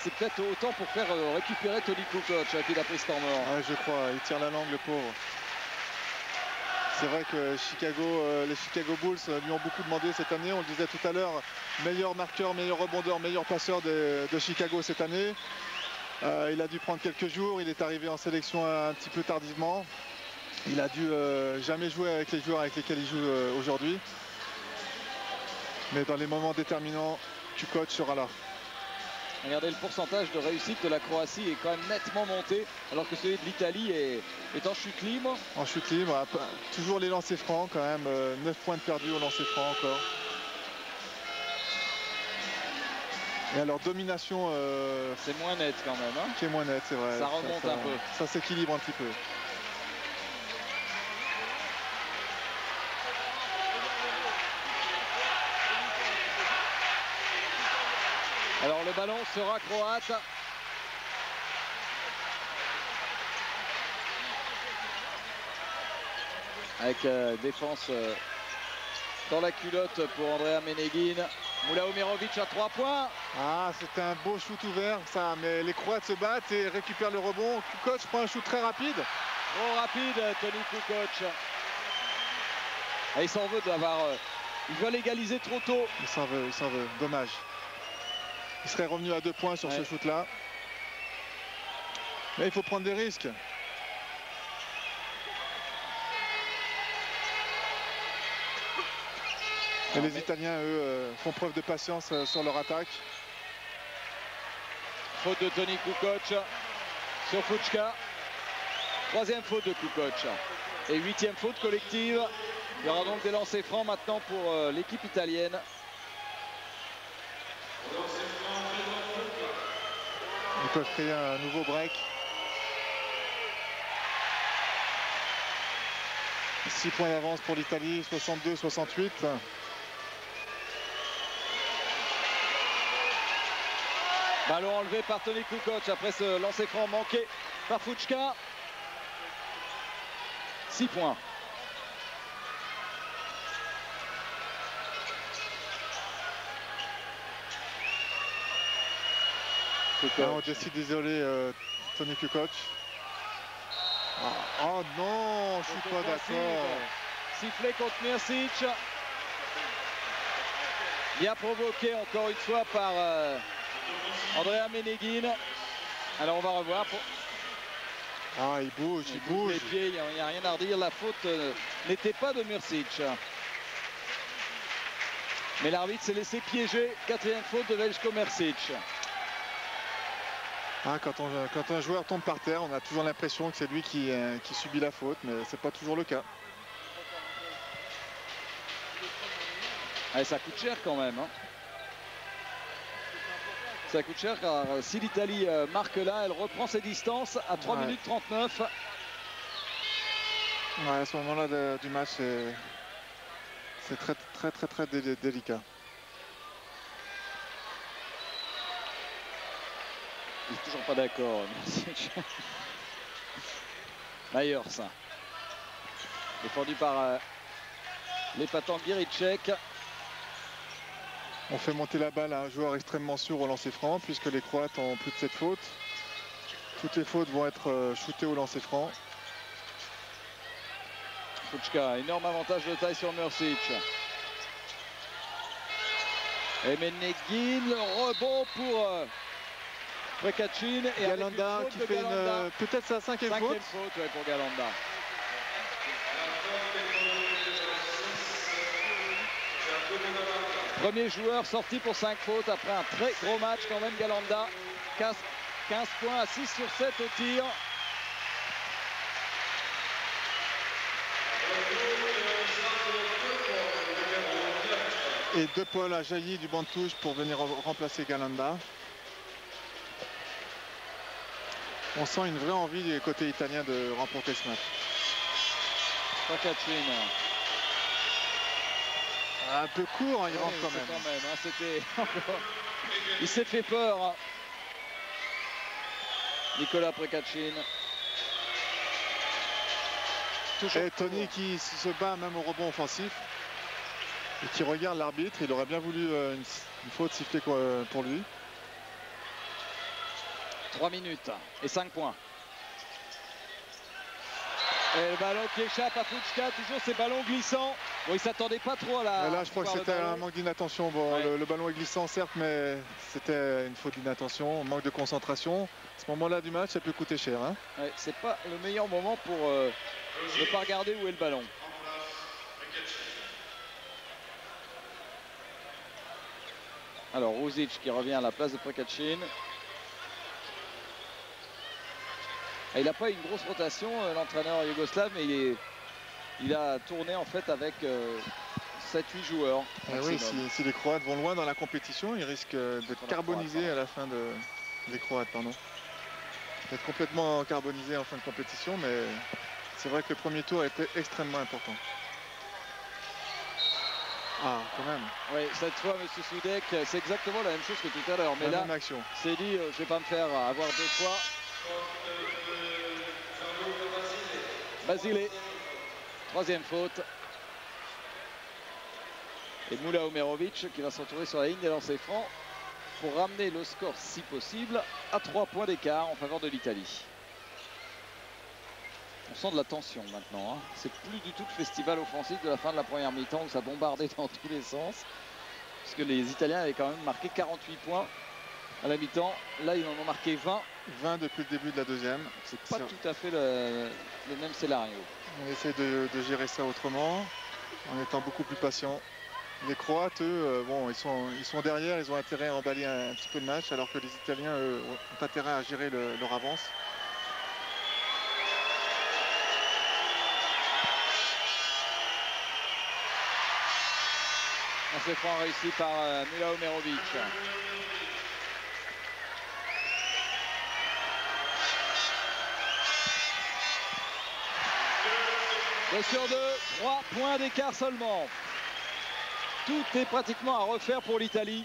C'est peut-être autant pour faire récupérer Toni Kukoc qui a pris ce temps mort. Ouais, je crois, il tire la langue, le pauvre. C'est vrai que les Chicago Bulls lui ont beaucoup demandé cette année. On le disait tout à l'heure, meilleur marqueur, meilleur rebondeur, meilleur passeur de Chicago cette année. Il a dû prendre quelques jours, il est arrivé en sélection un petit peu tardivement. Il a dû jamais jouer avec les joueurs avec lesquels il joue aujourd'hui. Mais dans les moments déterminants, Kukoc sera là. Regardez, le pourcentage de réussite de la Croatie est quand même nettement monté, alors que celui de l'Italie est en chute libre. En chute libre, toujours les lancers francs quand même, 9 points de perdus au lancer franc encore. Et alors domination... c'est moins net quand même. Hein, qui est moins net, c'est vrai. Ça remonte un peu. Ça s'équilibre un petit peu. Alors le ballon sera croate. Avec défense dans la culotte pour Andrea Meneguin. Moula Omerovic à 3 points. Ah, c'était un beau shoot ouvert ça, mais les Croates se battent et récupèrent le rebond. Kukoc prend un shoot très rapide. Bon rapide, Toni Kukoc. Et il s'en veut d'avoir... il veut l'égaliser trop tôt. Il s'en veut, dommage. Il serait revenu à 2 points sur ce shoot-là. Mais il faut prendre des risques. Et les Italiens, eux, font preuve de patience sur leur attaque. Faute de Toni Kukoc sur Fučka. 3e faute de Kukoc. Et 8e faute collective. Il y aura donc des lancers francs maintenant pour l'équipe italienne. Ils peuvent créer un nouveau break. 6 points d'avance pour l'Italie, 62-68. Ballon enlevé par Toni Kukoc après ce lancer franc manqué par Fučka. 6 points. On décide d'isoler Toni Kukoc. Oh non, je suis pas d'accord. Sifflet contre Mirsic. Bien provoqué encore une fois par Andrea Meneguin. Alors on va revoir. Ah, il bouge, il bouge. Les pieds, il n'y a rien à redire. La faute n'était pas de Mirsic. Mais l'arbitre s'est laissé piéger. 4e faute de Veljko Mirsic. Ah, quand un joueur tombe par terre, on a toujours l'impression que c'est lui qui subit la faute, mais c'est pas toujours le cas. Allez, ça coûte cher quand même. Hein. Ça coûte cher car si l'Italie marque là, elle reprend ses distances à 3 minutes 39. Ouais, à ce moment-là du match, c'est très délicat. Il n'est toujours pas d'accord. Myers. Défendu par l'épatant Giricek. On fait monter la balle à un joueur extrêmement sûr au lancer franc puisque les Croates ont plus de 7 fautes. Toutes les fautes vont être shootées au lancer franc. Fučka, énorme avantage de taille sur Mirsic. Et Meneguin, le rebond pour Prekačin et Galanda qui fait peut-être sa 5e faute. Faute pour Galanda. Premier joueur sorti pour 5 fautes après un très gros match quand même. Galanda, 15 points à 6 sur 7 au tir. Et De Paul a jailli du banc de touche pour venir remplacer Galanda. On sent une vraie envie du côté italien de remporter ce match. Prekačin. Un peu court, hein, il rentre quand même. Hein, c'était encore... Il s'est fait peur. Hein. Nicolas Prekačin. Et Toni qui se bat même au rebond offensif. Et qui regarde l'arbitre. Il aurait bien voulu une faute sifflée pour lui. 3 minutes et 5 points. Et le ballon qui échappe à Fuchka, toujours ces ballons glissants. Bon, il ne s'attendait pas trop à la... Et là, je crois que c'était un manque d'inattention. Bon, ouais. le ballon est glissant, certes, mais c'était une faute d'inattention, manque de concentration. À ce moment-là du match, ça peut coûter cher. Hein. Ouais, c'est pas le meilleur moment pour ne pas regarder où est le ballon. Alors, Ruzic qui revient à la place de Prekačin. Il n'a pas une grosse rotation, l'entraîneur yougoslave, mais il a tourné en fait avec 7-8 joueurs. Oui, si les Croates vont loin dans la compétition, ils risquent d'être carbonisés à la fin des Croates, pardon. D'être complètement carbonisés en fin de compétition, mais c'est vrai que le premier tour était extrêmement important. Ah, quand même. Oui, cette fois, M. Soudek, c'est exactement la même chose que tout à l'heure. Mais là, c'est dit, je ne vais pas me faire avoir 2 fois. Basile, 3e faute. Et Moula Omerovic qui va se retrouver sur la ligne des lancers francs pour ramener le score, si possible, à 3 points d'écart en faveur de l'Italie. On sent de la tension maintenant. Hein. C'est plus du tout le festival offensif de la fin de la première mi-temps où ça bombardait dans tous les sens. Parce que les Italiens avaient quand même marqué 48 points à la mi-temps. Là, ils en ont marqué 20. 20 depuis le début de la deuxième. C'est pas tout à fait le même scénario. On essaie de gérer ça autrement, en étant beaucoup plus patient. Les Croates, eux, bon, ils sont derrière, ils ont intérêt à emballer un petit peu le match, alors que les Italiens, eux, ont intérêt à gérer leur avance. Un fait franc réussi par Moula Omerovic. 2 sur 2, 3 points d'écart seulement. Tout est pratiquement à refaire pour l'Italie,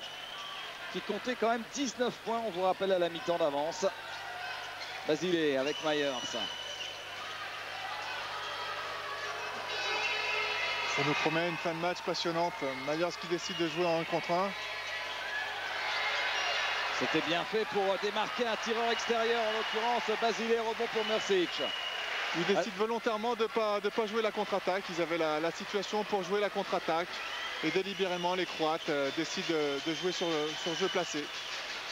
qui comptait quand même 19 points, on vous rappelle, à la mi-temps d'avance. Basile avec Myers. Ça nous promet une fin de match passionnante. Myers qui décide de jouer en 1 contre 1. C'était bien fait pour démarquer un tireur extérieur, en l'occurrence Basile, rebond pour Mercic. Ils décident volontairement de ne pas jouer la contre-attaque. Ils avaient la situation pour jouer la contre-attaque. Et délibérément, les Croates décident de jouer sur jeu placé.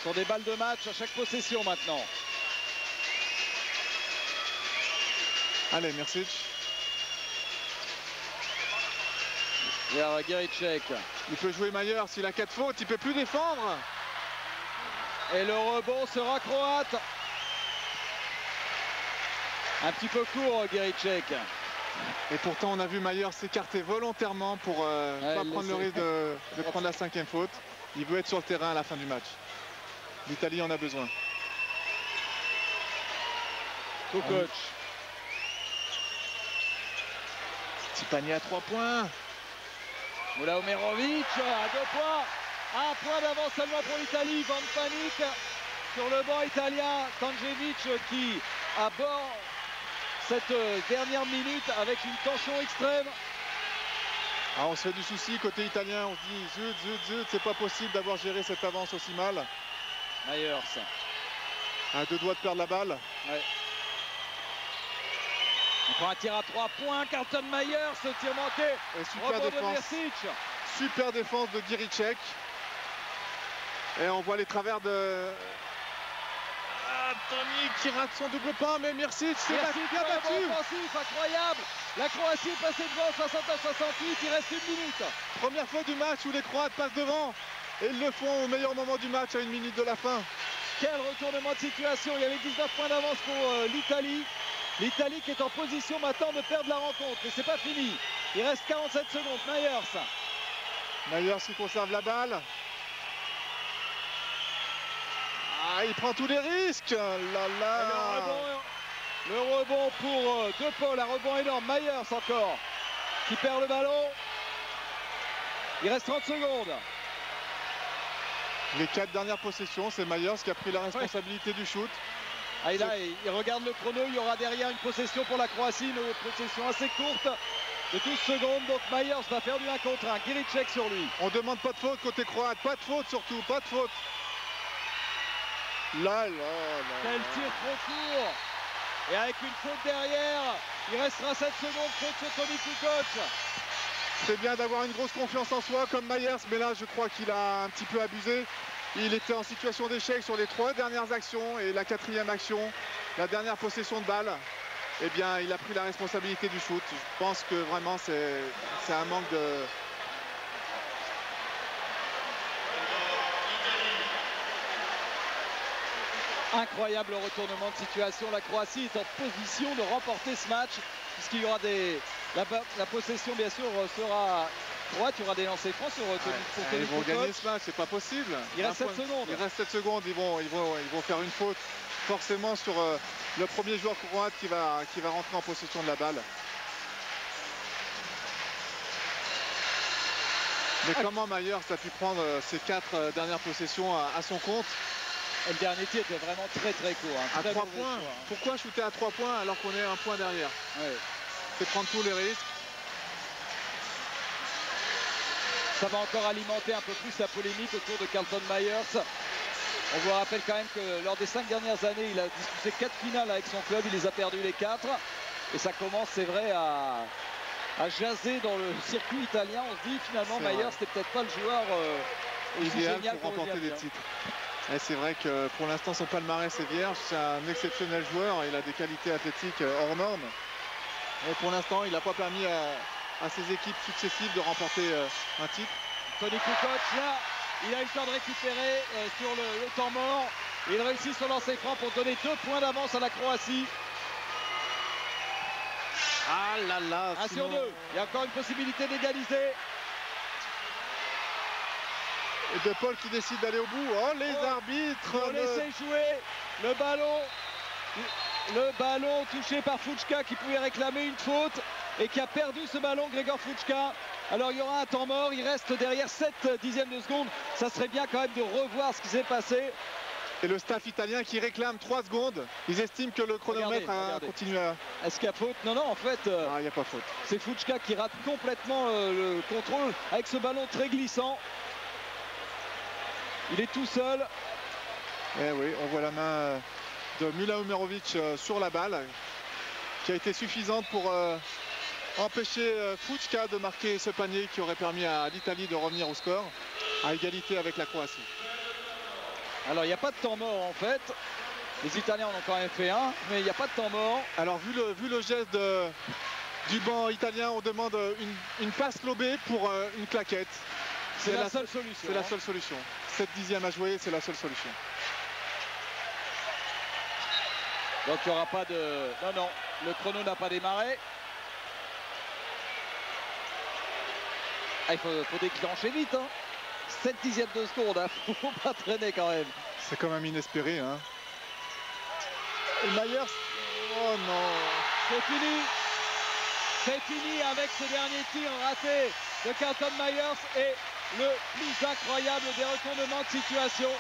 Sur des balles de match à chaque possession maintenant. Allez, Mercic. Vers Gericek. Il peut jouer Myers, s'il a 4 fautes, il ne peut plus défendre. Et le rebond sera croate. Un petit peu court, Gericek. Et pourtant, on a vu Myers s'écarter volontairement pour ne pas prendre le risque de prendre la 5e faute. Il veut être sur le terrain à la fin du match. L'Italie en a besoin. Kukoc. Petit panier à 3 points. Moula Omerovic à 2 points. 1 point d'avance seulement pour l'Italie. Van Panic sur le banc italien. Tanjevic qui aborde cette dernière minute avec une tension extrême. Ah, on se fait du souci côté italien. On se dit zut, c'est pas possible d'avoir géré cette avance aussi mal. Myers. À 2 doigts de perdre la balle. Ouais. On prend un tir à 3 points. Carlton Myers, ce tir manqué. Et super défense. Super défense de Gericek. Et on voit les travers de Tony qui rate son double pas, mais Mercic s'est bien battu. Offensif, incroyable. La Croatie est passée devant 69-68, il reste 1 minute. Première fois du match où les Croates passent devant. Et ils le font au meilleur moment du match à 1 minute de la fin. Quel retournement de situation. Il y avait 19 points d'avance pour l'Italie. L'Italie qui est en position maintenant de perdre la rencontre. Et c'est pas fini. Il reste 47 secondes. Myers qui conserve la balle. Ah, il prend tous les risques. Le rebond pour De Paul. Un rebond énorme. Myers encore qui perd le ballon. Il reste 30 secondes. Les 4 dernières possessions, c'est Myers qui a pris la responsabilité du shoot. Ah, là, il regarde le chrono. Il y aura derrière une possession pour la Croatie. Une possession assez courte de 12 secondes. Donc Myers va faire du 1 contre 1. Gericek sur lui. On demande pas de faute côté croate. Pas de faute surtout. Pas de faute. Là. Quel tir trop court. Et avec une faute derrière Il restera 7 secondes, faute sur Toni Kukoc. C'est bien d'avoir une grosse confiance en soi comme Myers, mais là je crois qu'il a un petit peu abusé. Il était en situation d'échec sur les 3 dernières actions et la 4e action, la dernière possession de balle, eh bien il a pris la responsabilité du shoot. Je pense que vraiment c'est un manque de... Incroyable retournement de situation. La Croatie est en position de remporter ce match puisqu'il y aura la possession bien sûr sera droite. Il y aura des lancers francs sur Ils vont gagner ce match, c'est pas possible. Il reste 7 secondes. Il reste 7 secondes. Ils vont faire une faute forcément sur le premier joueur croate qui va rentrer en possession de la balle. Mais comment Myers a pu prendre ces 4 dernières possessions à son compte? Et le dernier tir était vraiment très court. À 3 points. Pourquoi shooter à 3 points alors qu'on est un point derrière? C'est prendre tous les risques. Ça va encore alimenter un peu plus la polémique autour de Carlton Myers. On vous rappelle quand même que lors des 5 dernières années, il a disputé 4 finales avec son club. Il les a perdues les 4. Et ça commence, c'est vrai, à jaser dans le circuit italien. On se dit finalement Myers, c'était peut-être pas le joueur idéal génial pour remporter des titres. Et c'est vrai que pour l'instant son palmarès est vierge, c'est un exceptionnel joueur, il a des qualités athlétiques hors normes. Et pour l'instant il n'a pas permis à ses équipes successives de remporter un titre. Toni Kukoc là, il a eu le temps de récupérer sur le temps mort. Il réussit son lancer franc pour donner 2 points d'avance à la Croatie. Ah là là, 1 sur 2, il y a encore une possibilité d'égaliser. Et De Paul qui décide d'aller au bout. Oh, les arbitres! On laissait jouer le ballon touché par Fučka qui pouvait réclamer une faute et qui a perdu ce ballon, Gregor Fučka. Alors il y aura un temps mort, il reste derrière 7 dixièmes de seconde. Ça serait bien quand même de revoir ce qui s'est passé. Et le staff italien qui réclame 3 secondes. Ils estiment que le chronomètre a continué à... Est-ce qu'il y a faute? Non, en fait, il n'y a pas faute. C'est Fučka qui rate complètement le contrôle avec ce ballon très glissant. Il est tout seul. Eh oui, on voit la main de Mula Umerovic sur la balle qui a été suffisante pour empêcher Fučka de marquer ce panier qui aurait permis à l'Italie de revenir au score à égalité avec la Croatie. Alors il n'y a pas de temps mort en fait. Les Italiens en ont quand même fait un, mais il n'y a pas de temps mort. Alors vu le geste du banc italien, on demande une passe lobée pour une claquette. C'est la seule solution. C'est la seule solution. 7 dixièmes à jouer, c'est la seule solution. Donc il n'y aura pas de... Non, le chrono n'a pas démarré. Il faut déclencher vite. 7 dixièmes de seconde, faut pas traîner quand même. C'est quand même inespéré. Et Myers, oh non. C'est fini. C'est fini avec ce dernier tir raté de Carlton Myers et le plus incroyable des retournements de situation.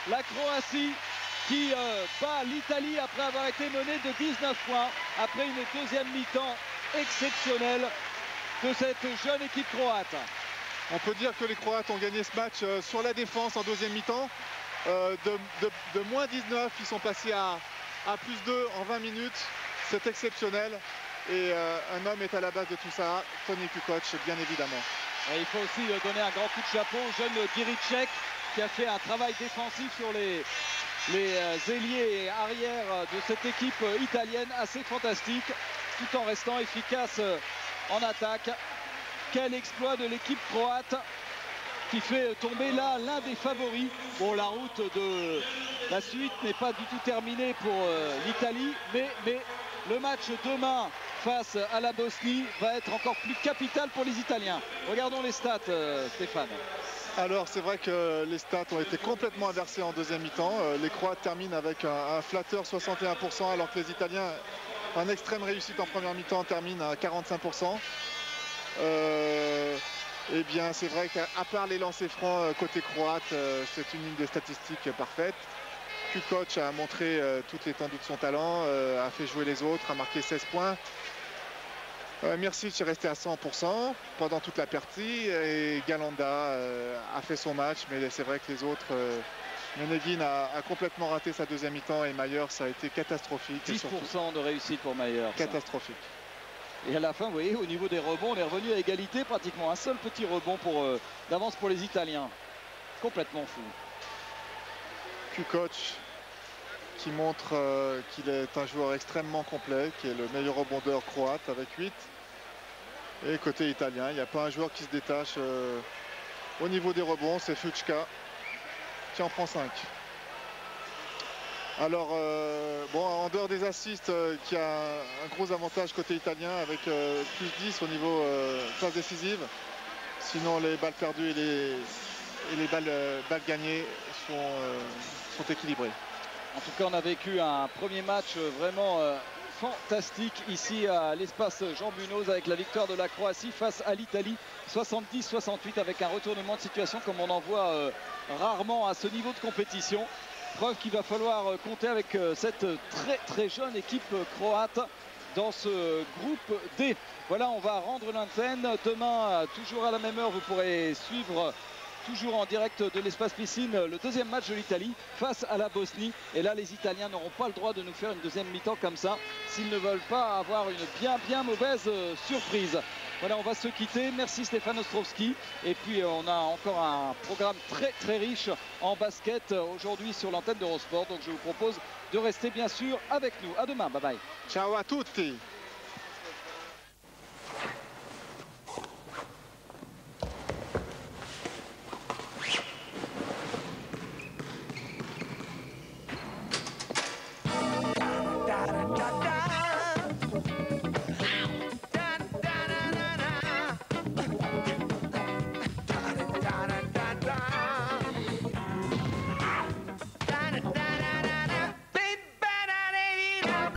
La Croatie qui bat l'Italie après avoir été menée de 19 points après une deuxième mi-temps exceptionnelle de cette jeune équipe croate. On peut dire que les Croates ont gagné ce match sur la défense en deuxième mi-temps. De moins 19, ils sont passés à plus 2 en 20 minutes. C'est exceptionnel. Et un homme est à la base de tout ça, Toni Kukoc, bien évidemment. Et il faut aussi donner un grand coup de chapeau au jeune Biricek qui a fait un travail défensif sur les ailiers et arrières de cette équipe italienne assez fantastique, tout en restant efficace en attaque. Quel exploit de l'équipe croate qui fait tomber là l'un des favoris. Bon, la route de la suite n'est pas du tout terminée pour l'Italie, mais le match demain face à la Bosnie va être encore plus capital pour les Italiens. Regardons les stats, Stéphane. Alors c'est vrai que les stats ont été complètement inversés en deuxième mi-temps. Les Croates terminent avec un flatteur 61% alors que les Italiens, en extrême réussite en première mi-temps, terminent à 45%. Eh bien c'est vrai qu'à part les lancers francs côté croate, c'est une ligne de statistiques parfaite. Kukoc a montré toute l'étendue de son talent, a fait jouer les autres, a marqué 16 points. Mirčić est resté à 100% pendant toute la partie et Galanda a fait son match, mais c'est vrai que les autres, Meneghin a complètement raté sa deuxième mi-temps et Myers a été catastrophique. 10% de réussite pour Myers. Catastrophique. Et à la fin, vous voyez, au niveau des rebonds, on est revenu à égalité, pratiquement un seul petit rebond d'avance pour les Italiens. Complètement fou. Kukoc qui montre qu'il est un joueur extrêmement complet, qui est le meilleur rebondeur croate avec 8. Et côté italien, il n'y a pas un joueur qui se détache au niveau des rebonds, c'est Fuchka qui en prend 5. Alors, bon, en dehors des assists, qui a un gros avantage côté italien avec plus 10 au niveau phase décisive. Sinon, les balles perdues et les balles gagnées sont équilibrées. En tout cas, on a vécu un premier match vraiment fantastique ici à l'espace Jean Bunoz avec la victoire de la Croatie face à l'Italie 70-68 avec un retournement de situation comme on en voit rarement à ce niveau de compétition. Preuve qu'il va falloir compter avec cette très jeune équipe croate dans ce groupe D. Voilà, on va rendre l'antenne. Demain, toujours à la même heure, vous pourrez suivre toujours en direct de l'espace piscine le deuxième match de l'Italie face à la Bosnie. Et là, les Italiens n'auront pas le droit de nous faire une deuxième mi-temps comme ça s'ils ne veulent pas avoir une bien mauvaise surprise. Voilà, on va se quitter. Merci Stéphane Ostrovski. Et puis on a encore un programme très riche en basket aujourd'hui sur l'antenne d'Eurosport. Donc je vous propose de rester bien sûr avec nous. À demain, bye bye. Ciao à tutti.